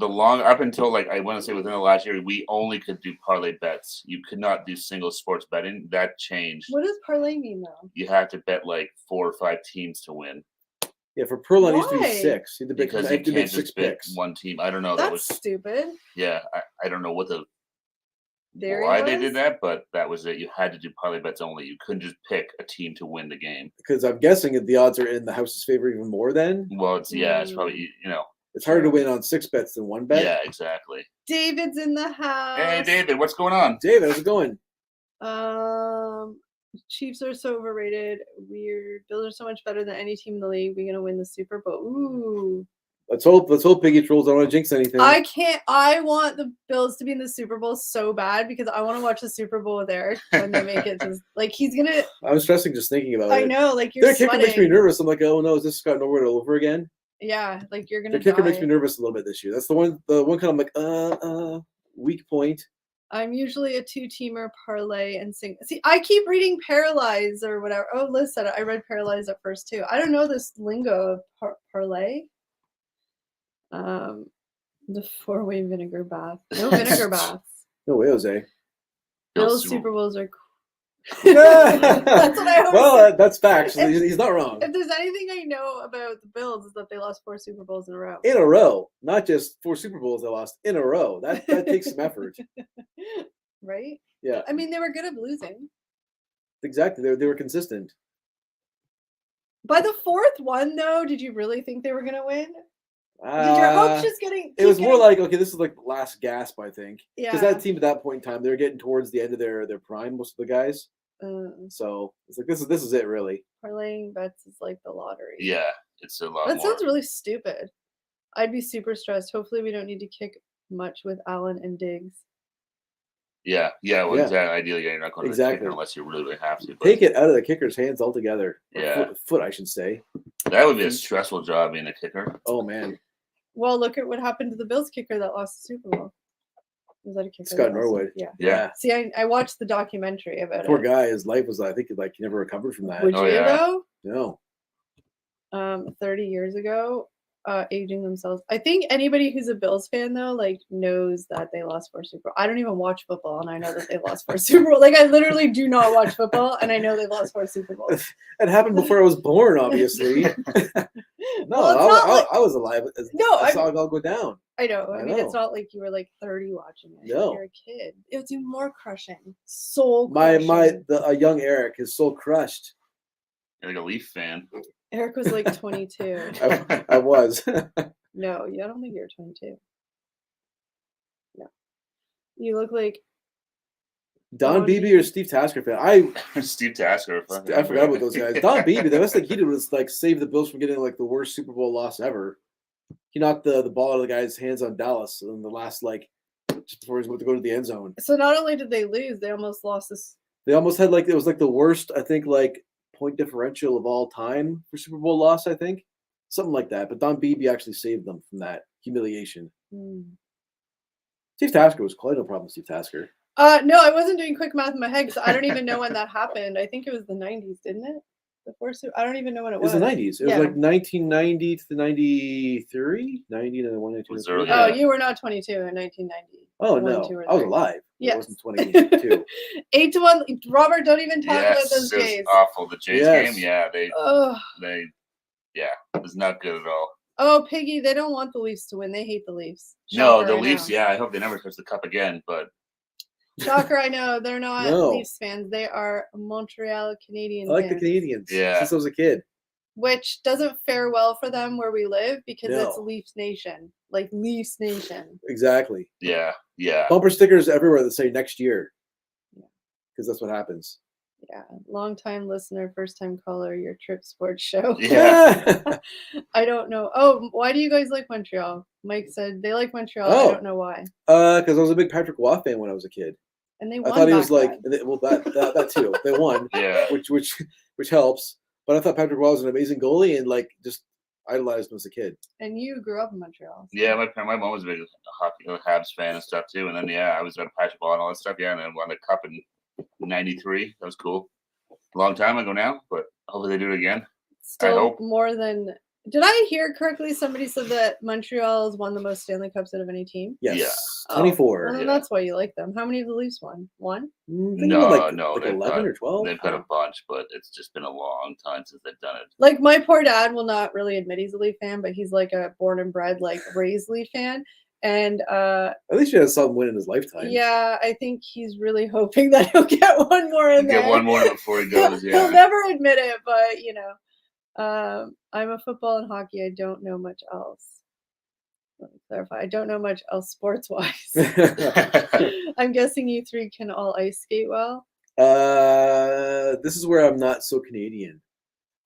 up until I want to say within the last year, we only could do parlay bets. You could not do single sports betting. That changed. What does parlay mean, though? You had to bet 4 or 5 teams to win. Yeah, for Perlin, it used to be 6. You had to because you can't just pick one team. I don't know. That's stupid. Yeah, I don't know why they did that, but that was it. You had to do parlay bets only. You couldn't just pick a team to win the game. Because I'm guessing that the odds are in the house's favor even more then. Well, it's probably, It's harder to win on 6 bets than 1 bet. Yeah, exactly. David's in the house. Hey, David, what's going on? David, how's it going? Chiefs are so overrated. Weird. Bills are so much better than any team in the league. We're gonna win the Super Bowl. Ooh. Let's hope Piggy Trolls don't want to jinx anything. I can't. I want the Bills to be in the Super Bowl so bad because I want to watch the Super Bowl with Eric when they make it. He's gonna. I'm stressing just thinking about it. I know, you're Their sweating. kicker makes me nervous. I'm like, oh no, is this Scott Norwood all over again? Yeah, you're gonna. Their kicker makes me nervous a little bit this year. That's the one kind of weak point. I'm usually a 2-teamer parlay and sing. See, I keep reading paralyze or whatever. Oh, Liz said it. I read paralyze at first too. I don't know this lingo of parlay. The 4-way vinegar bath. No vinegar baths. No way, Jose. Bills Super Bowls are cool. That's what I always say. That's facts. He's not wrong. If there's anything I know about the Bills is that they lost 4 Super Bowls in a row. In a row. Not just 4 Super Bowls they lost. In a row. That takes some effort. Right? Yeah. I mean, they were good at losing. Exactly. They were consistent. By the 4th one, though, did you really think they were going to win? Did your hopes just It was more like, okay, this is the last gasp, I think. Yeah. Because that team at that point in time, they were getting towards the end of their prime, most of the guys. So it's like this is it, really. Parlaying bets is like the lottery. Yeah, it's a lot. That sounds really stupid. I'd be super stressed. Hopefully, we don't need to kick much with Allen and Diggs. Yeah. Well, exactly. Ideally, you're not going to the kicker unless you really have to. But take it out of the kicker's hands altogether. Yeah, foot, I should say. That would be a stressful job being a kicker. Oh man. Well, look at what happened to the Bills kicker that lost the Super Bowl. Was that a kicker? Scott Norwood. Yeah. See, I watched the documentary about Poor guy. His life was, I think, he never recovered from that. Would you though? No. 30 years ago, aging themselves. I think anybody who's a Bills fan though, like, knows that they lost 4 Super Bowl. I don't even watch football, and I know that they lost 4 Super Bowl. Like, I literally do not watch football, and I know they lost 4 Super Bowls. It happened before I was born, obviously. No, well, I was alive. I saw it all go down. I know. I mean, it's not like you were like 30 watching it. No, you're a kid. It was even more crushing. Soul crushing. A young Eric, his soul crushed. You're like a Leaf fan. Eric was like 22. I was. No, I don't think you're 22. No, you look like Don Beebe or Steve Tasker fan. Steve Tasker. I forgot about those guys. Don Beebe, the best thing he did was like save the Bills from getting like the worst Super Bowl loss ever. He knocked the ball out of the guy's hands on Dallas in the last just before he was about to go to the end zone. So not only did they lose, they almost lost this. They almost had it was like the worst, I think, like point differential of all time for Super Bowl loss, I think. Something like that. But Don Beebe actually saved them from that humiliation. Steve Tasker was quite no problem, Steve Tasker. No, I wasn't doing quick math in my head because I don't even know when that happened. I think it was the 90s, didn't it? I don't even know when it was. It was the 90s. It was like 1990 to 93? 90 to 192. Oh, you were not 22 in 1990. Oh, no. I was alive. Yeah. I wasn't 22. 8-1. Robert, don't even talk about those Jays. Awful. The Jays game, it was not good at all. Oh, Piggy, they don't want the Leafs to win. They hate the Leafs. Shocker, the Leafs, I hope they never touch the cup again, but. Shocker, I know. They're not Leafs fans. They are Montreal Canadiens fans. I like the Canadiens. Yeah. Since I was a kid. Which doesn't fare well for them where we live because it's Leafs Nation. Like Leafs Nation. Exactly. Yeah. Bumper stickers everywhere that say next year. Yeah. Because that's what happens. Yeah. Long time listener, first time caller, your Trip Sports Show. Yeah. I don't know. Oh, why do you guys like Montreal? Mike said they like Montreal. I don't know why. Because I was a big Patrick Roy fan when I was a kid. And they won. I thought he was that too. They won. Yeah. Which helps. But I thought Patrick Roy was an amazing goalie and just idolized him as a kid. And you grew up in Montreal. So. Yeah, my mom was a big hockey, Habs fan and stuff too. And then I was at Patrick Roy and all that stuff. Yeah, and then won the cup in '93. That was cool. A long time ago now, but hopefully they do it again. Still I hope more than. Did I hear correctly? Somebody said that Montreal has won the most Stanley Cups out of any team. Yes, yeah. 24. Well, that's why you like them. How many have the Leafs won? One? No, like 11 or 12. They've got a bunch, but it's just been a long time since they've done it. Like my poor dad will not really admit he's a Leaf fan, but he's like a born and bred, like raised Leaf fan. And at least he has some win in his lifetime. Yeah, I think he's really hoping that he'll get one more in there. Get one more before he goes. Yeah, he'll never admit it, but I'm a football and hockey. I don't know much else. Let me clarify. I don't know much else sports-wise. I'm guessing you three can all ice skate well. This is where I'm not so Canadian.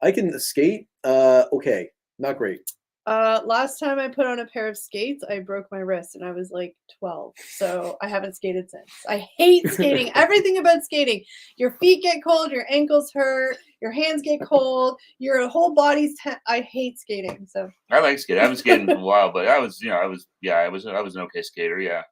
I can skate. Okay, not great. Last time I put on a pair of skates, I broke my wrist and I was like 12. So I haven't skated since. I hate skating. Everything about skating. Your feet get cold, your ankles hurt, your hands get cold, your whole body's I hate skating. So I like skating. I haven't skated in a while, but I was an okay skater, yeah.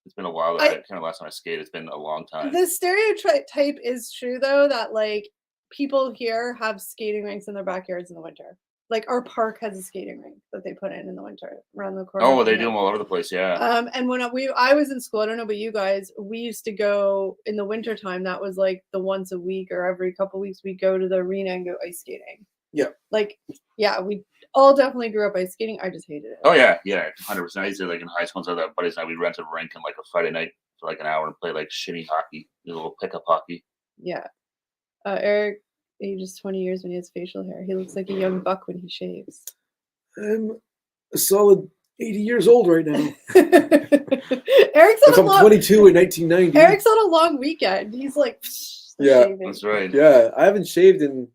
It's been a while that last time I skated. It's been a long time. The stereotype is true though that like people here have skating rinks in their backyards in the winter. Like our park has a skating rink that they put in the winter around the corner. Oh, they do them all over the place, yeah. And when I was in school, I don't know about you guys, we used to go in the winter time. That was like the once a week or every couple of weeks we go to the arena and go ice skating. Yeah. We all definitely grew up ice skating. I just hated it. Oh yeah, 100%. I used to like in high school and stuff. Buddies and I, we rented a rink on like a Friday night for like an hour and play like shinny hockey, a little pickup hockey. Yeah. Eric ages 20 years when he has facial hair. He looks like a young buck when he shaves. I'm a solid 80 years old right now. Eric's on I'm 22 in 1990. Eric's on a long weekend. He's like, yeah, shaving. That's right. Yeah, I haven't shaved in.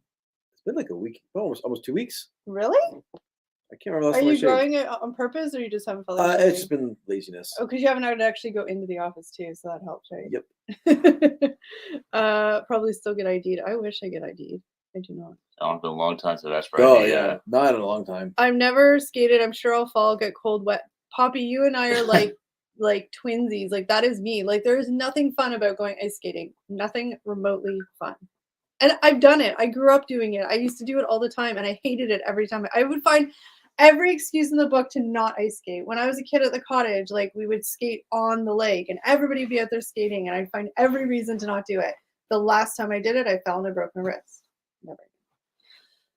It's been like a week, almost 2 weeks. Really? I can't remember. Are you growing it on purpose, or you just haven't felt like it's just been laziness. Oh, because you haven't had to actually go into the office too, so that helps, right? Yep. Probably still get ID'd. I wish I get ID'd. I do not. It's been a long time since that's right. Oh yeah, not in a long time. I've never skated. I'm sure I'll fall, get cold, wet. Poppy, you and I are like twinsies. Like that is me. Like there is nothing fun about going ice skating. Nothing remotely fun. And I've done it. I grew up doing it. I used to do it all the time, and I hated it every time. I would find every excuse in the book to not ice skate. When I was a kid at the cottage, like we would skate on the lake, and everybody would be out there skating, and I'd find every reason to not do it. The last time I did it, I fell and I broke my wrist. Never.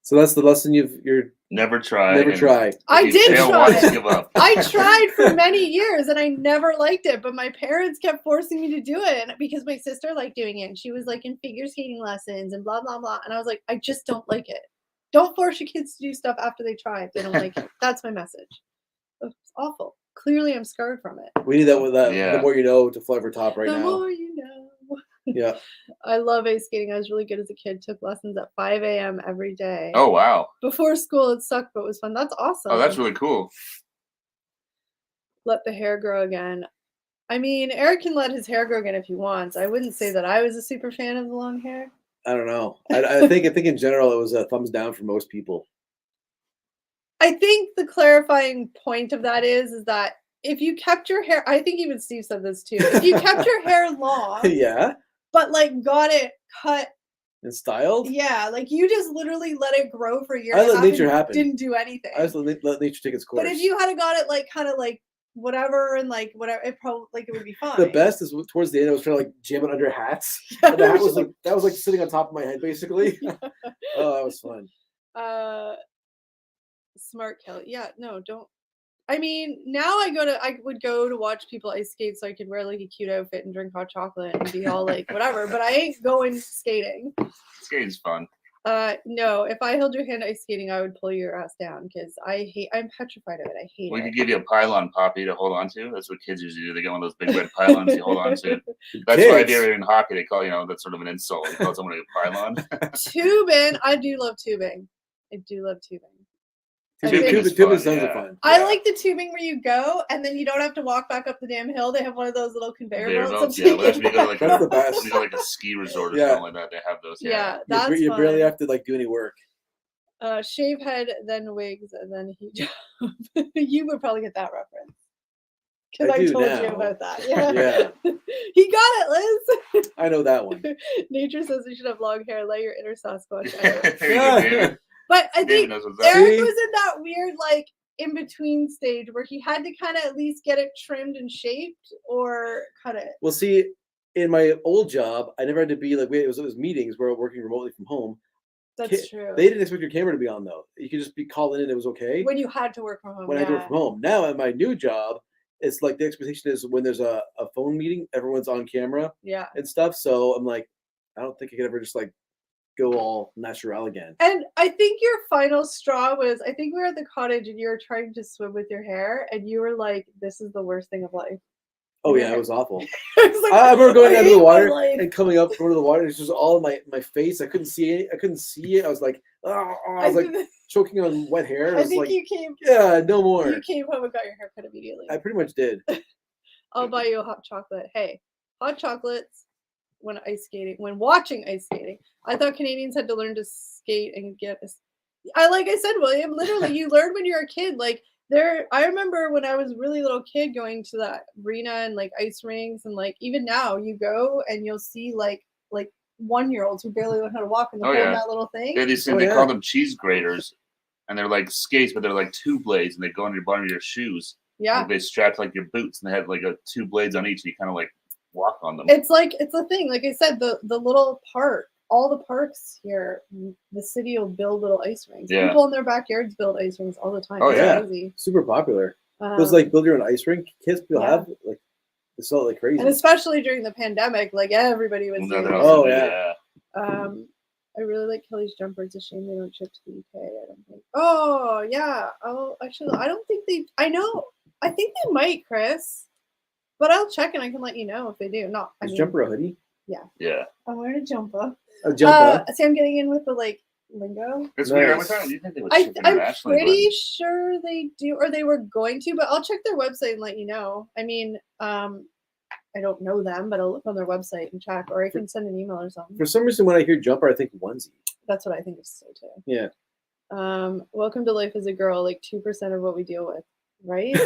So that's the lesson you're never try. Never try. I did try. Give up. I tried for many years and I never liked it, but my parents kept forcing me to do it because my sister liked doing it. And she was like in figure skating lessons and blah, blah, blah. And I was like, I just don't like it. Don't force your kids to do stuff after they try if they don't like it. That's my message. It's awful. Clearly, I'm scarred from it. We need that with that. Yeah. The more you know to fly over top right now. The more you know. Yeah. I love ice skating. I was really good as a kid. Took lessons at 5 a.m. every day. Oh, wow. Before school, it sucked, but it was fun. That's awesome. Oh, that's really cool. Let the hair grow again. I mean, Eric can let his hair grow again if he wants. I wouldn't say that I was a super fan of the long hair. I don't know. I think in general it was a thumbs down for most people. I think the clarifying point of that is that if you kept your hair, I think even Steve said this too. If you kept your hair long, yeah, but like got it cut and styled, yeah, like you just literally let it grow for a year. I let nature happen. Didn't do anything. I just let nature take its course. But if you had got it like kind of like whatever and like whatever, it probably like it would be fine. The best is towards the end I was trying to like jam it under hats. Yeah, and the hat was like sitting on top of my head basically. Yeah. Oh, that was fun. Smart Kelly. Yeah, no, don't. I mean, now I would go to watch people ice skate so I could wear like a cute outfit and drink hot chocolate and be all like whatever, but I ain't going skating. Skating's fun. No, if I held your hand ice skating, I would pull your ass down because I'm petrified of it. I hate it. We could give you a pylon, Poppy, to hold on to. That's what kids usually do. They get one of those big red pylons you hold on to. That's why I do it in hockey. They call, that's sort of an insult. They call someone a pylon. Tubing. I do love tubing. I do love tubing. Tubing sounds fun. I like the tubing where you go and then you don't have to walk back up the damn hill. They have one of those little conveyor belts. Yeah, well, we go to that's the best. We go like a ski resort or something like that. They have those. Yeah, that's you fun. barely have to like do any work. Shave head, then wigs, and then he. You would probably get that reference because I told you about that. Yeah. He got it, Liz. I know that one. Nature says you should have long hair. Let your inner Sasquatch out. There you go, But I think Eric was in that weird, like, in-between stage where he had to kind of at least get it trimmed and shaped or cut it. Well, see, in my old job, I never had to be like, it was meetings where I was working remotely from home. That's true. They didn't expect your camera to be on, though. You could just be calling in. It was okay. When you had to work from home. When I had to work from home. Now, at my new job, it's like the expectation is when there's a phone meeting, everyone's on camera and stuff. So I'm like, I don't think I could ever just like go all natural again. And I think your final straw was, I think we were at the cottage and you were trying to swim with your hair and you were like, this is the worst thing of life. Oh yeah, it was awful. I remember going under the water and coming up going to the water. It's just all in my face. I couldn't see it. I was like, I was like choking on wet hair. I think like, you came. Yeah, no more. You came home and got your hair cut immediately. I pretty much did. I'll buy you a hot chocolate. Hey, hot chocolates when watching ice skating. I thought Canadians had to learn to skate and get. Like I said, William, literally, you learn when you're a kid. Like. I remember when I was a really little kid going to that arena and like ice rinks and like even now you go and you'll see like 1-year-olds who barely learn how to walk and they're holding that little thing. Yeah, they call them cheese graters and they're like skates, but they're like 2 blades and they go on your bottom of your shoes. Yeah. Like they strapped like your boots and they had like 2 blades on each and you kind of like walk on them. It's a thing. Like I said, the little part. All the parks here, the city will build little ice rinks. Yeah. People in their backyards build ice rinks all the time. Oh, yeah. Crazy. Super popular. It was like build your own ice rink. Kids people have like they sell it like crazy. And especially during the pandemic, like everybody was doing it. Oh yeah. I really like Kelly's jumper. It's a shame they don't ship to the UK. I don't think. Oh yeah. Oh, actually, I don't think they. I know. I think they might, Chris. But I'll check and I can let you know if they do. No. Is jumper a hoodie? Yeah. Yeah. I'm wearing a jumper. See, I'm getting in with the like lingo. It's weird. Do you think they would ship internationally? I'm pretty sure they do, or they were going to, but I'll check their website and let you know. I mean, I don't know them, but I'll look on their website and check, or I can send an email or something. For some reason, when I hear jumper, I think onesie. That's what I think is so too. Yeah. Welcome to life as a girl. Like 2% of what we deal with, right?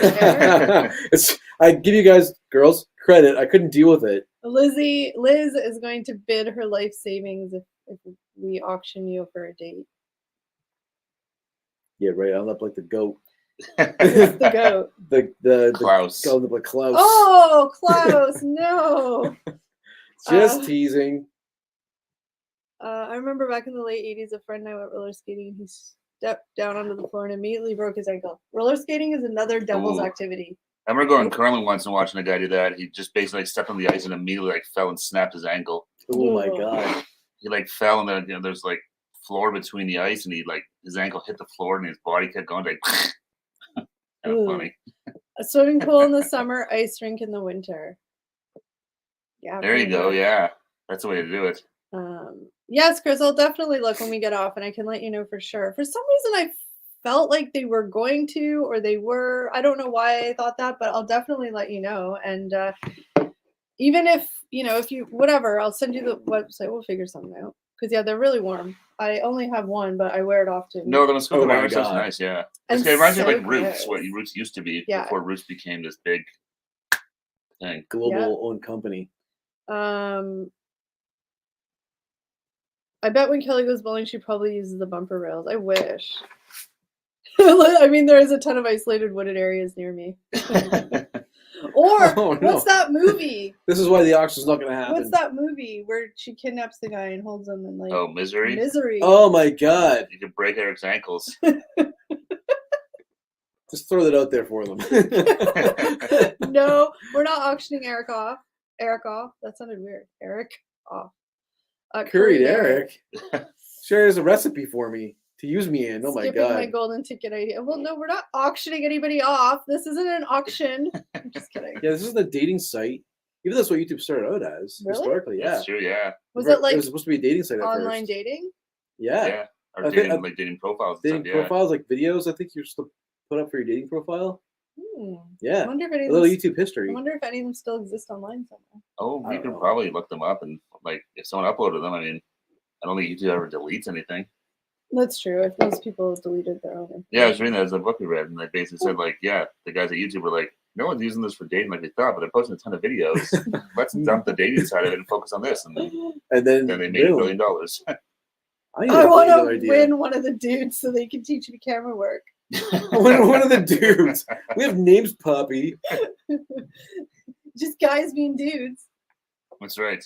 I give you guys, girls, credit. I couldn't deal with it. Liz is going to bid her life savings if we auction you for a date. Yeah, right. I'm up like the goat. The goat. The Klaus. The Klaus. Oh, Klaus! No. Just teasing. I remember back in the late 80s, a friend and I went roller skating, and he stepped down onto the floor and immediately broke his ankle. Roller skating is another devil's activity. I remember going curling once and watching a guy do that. He just basically stepped on the ice and immediately fell and snapped his ankle. Oh my god! He fell and then there's floor between the ice and his ankle hit the floor and his body kept going kind of funny. A swimming pool in the summer, ice rink in the winter. Yeah. There you go. Yeah, that's the way to do it. Yes, Chris, I'll definitely look when we get off, and I can let you know for sure. For some reason, I felt like they were going to, or they were. I don't know why I thought that, but I'll definitely let you know. And even if you whatever, I'll send you the website. We'll figure something out. Because they're really warm. I only have one, but I wear it often. No, the Mosquito Virus is nice. Yeah, it reminds me of Roots, what Roots used to be before Roots became this big thing, global-owned company. I bet when Kelly goes bowling, she probably uses the bumper rails. I wish. I mean, there is a ton of isolated wooded areas near me. Or what's that movie? This is why the auction's not going to happen. What's that movie where she kidnaps the guy and holds him and Misery? Misery. Oh my god! You could break Eric's ankles. Just throw that out there for them. No, we're not auctioning Eric off. Eric off. That sounded weird. Eric off. Curried Eric. Sure, there's a recipe for me to use me in. Oh my god! My golden ticket idea. Well, no, we're not auctioning anybody off. This isn't an auction. I'm just kidding. Yeah, this isn't a dating site. Even that's what YouTube started out as historically. Yeah, that's true. Yeah. Was it was supposed to be a dating site? Online dating? Yeah. Yeah. Or dating profiles. Dating profiles, videos. I think you're supposed to put up for your dating profile. Yeah. I wonder if a little YouTube history. I wonder if any of them still exist online somewhere. Oh, you can probably look them up and if someone uploaded them. I mean, I don't think YouTube ever deletes anything. That's true. If most people deleted their own. Yeah, I was reading that as a book we read, and they basically said the guys at YouTube were no one's using this for dating like they thought, but they're posting a ton of videos. Let's dump the dating side of it and focus on this, and then they made $1 billion. I want to win one of the dudes so they can teach me camera work. One of the dudes. We have names, Poppy. Just guys being dudes. That's right.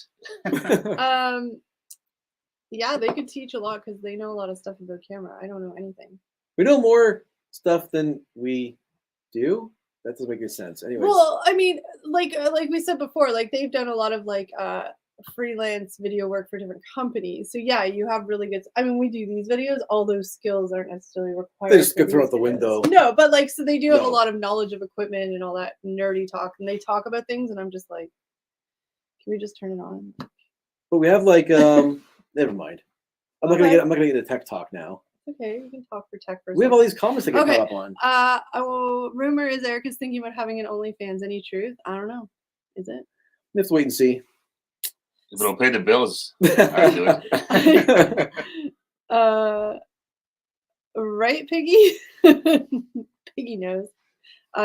Yeah, they could teach a lot because they know a lot of stuff about camera. I don't know anything. We know more stuff than we do. That doesn't make any sense. Anyways. Well, I mean, like we said before, they've done a lot of freelance video work for different companies. So yeah, you have really good. I mean, we do these videos. All those skills aren't necessarily required. They just get thrown out the window. No, but so they do have a lot of knowledge of equipment and all that nerdy talk, and they talk about things, and I'm just can we just turn it on? But we have never mind. I'm not gonna get into tech talk now. Okay, you can talk for tech for a We have all these comments to get caught up on. Rumor is Eric is thinking about having an OnlyFans. Any truth? I don't know. Is it? We have to wait and see. If it'll pay the bills, I'll do it. Right, Piggy? Piggy knows.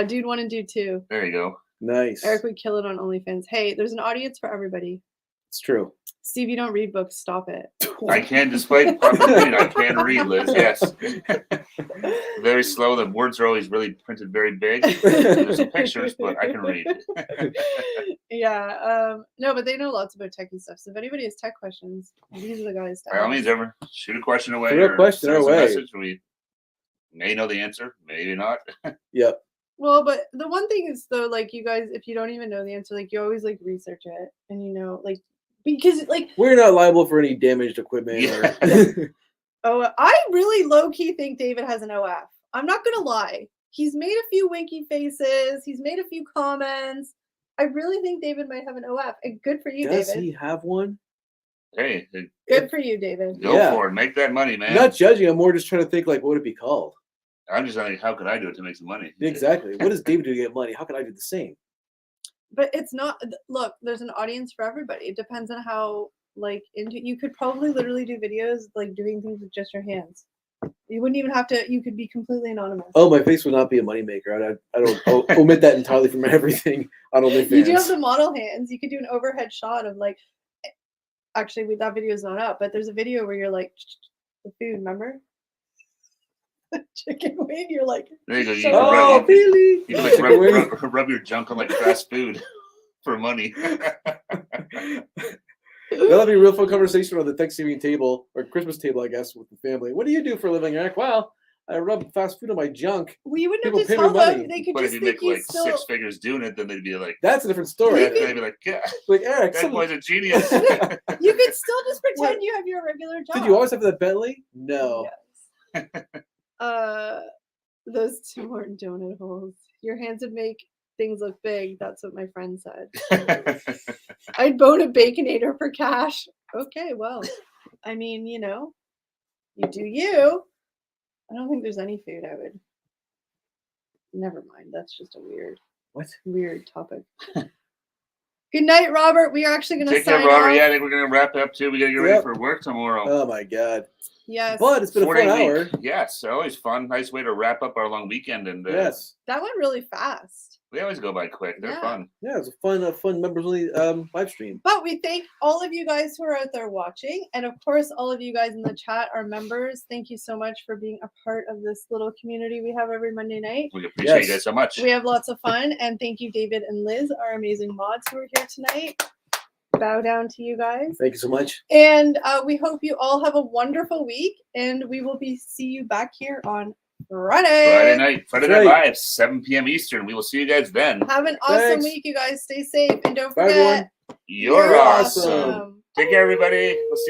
Dude 1 and Dude 2. There you go. Nice. Eric would kill it on OnlyFans. Hey, there's an audience for everybody. It's true. Steve, you don't read books. Stop it. I can, despite popular opinion, I can read, Liz. Yes. Very slow. The words are always really printed very big. There's some pictures, but I can read. Yeah. No, but they know lots about techie stuff. So if anybody has tech questions, these are the guys to By all means, ever shoot a question away. Shoot a question our way. Message. We may know the answer, maybe not. Yep. Well, but the one thing is though, you guys, if you don't even know the answer, you always research it, and because we're not liable for any damaged equipment. Yeah. Oh, I really low key think David has an OF. I'm not gonna lie. He's made a few winky faces. He's made a few comments. I really think David might have an OF. And good for you, David. Does he have one? Hey. Good for you, David. Go for it. Make that money, man. I'm not judging. I'm more just trying to think what would it be called? I'm just thinking, how could I do it to make some money? Exactly. What does David do to get money? How can I do the same? But it's not. Look, there's an audience for everybody. It depends on how into. You could probably literally do videos doing things with just your hands. You wouldn't even have to. You could be completely anonymous. Oh, my face would not be a moneymaker. I don't I'll omit that entirely from everything on OnlyFans. You do have the model hands. You could do an overhead shot of actually that video is not up, but there's a video where you're like the food, remember? Chicken wing, you're like, there you go. You so can really? You can like rub your junk on like fast food for money. That'll be a real fun conversation on the Thanksgiving table or Christmas table, I guess, with the family. What do you do for a living? You're like, well, I rub fast food on my junk. Well, you wouldn't People have to pay me tell them. money. They could But just if you make think like still... 6 figures doing it, then they'd be like, that's a different story. They'd be like, yeah, like Eric, that boy's a genius. You could still just pretend you have your regular job. Did you always have that Bentley? No. Yes. Those Tim Horton donut holes. Your hands would make things look big. That's what my friend said. I'd bone a Baconator for cash. Okay, well, I mean, you know, you do you. I don't think there's any food I would. Never mind. That's just a weird topic. Good night, Robert. We are actually going to Take sign care, Robert. off. Yeah, I think we're going to wrap up too. We got to get ready for work tomorrow. Oh my God. Yes. But it's been a fun hour. Yes, always fun. Nice way to wrap up our long weekend. And yes, that went really fast. They always go by quick. They're fun. Yeah, it was a fun members only live stream. But we thank all of you guys who are out there watching, and of course, all of you guys in the chat are members. Thank you so much for being a part of this little community we have every Monday night. We appreciate you guys so much. We have lots of fun, and thank you, David and Liz, our amazing mods who are here tonight. Bow down to you guys. Thank you so much. And we hope you all have a wonderful week, and we will see you back here on Friday Night Live, 7 p.m. Eastern. We will see you guys then. Have an awesome week, you guys. Stay safe, and don't Bye, forget, everyone. You're awesome. Take care, everybody. We'll see you.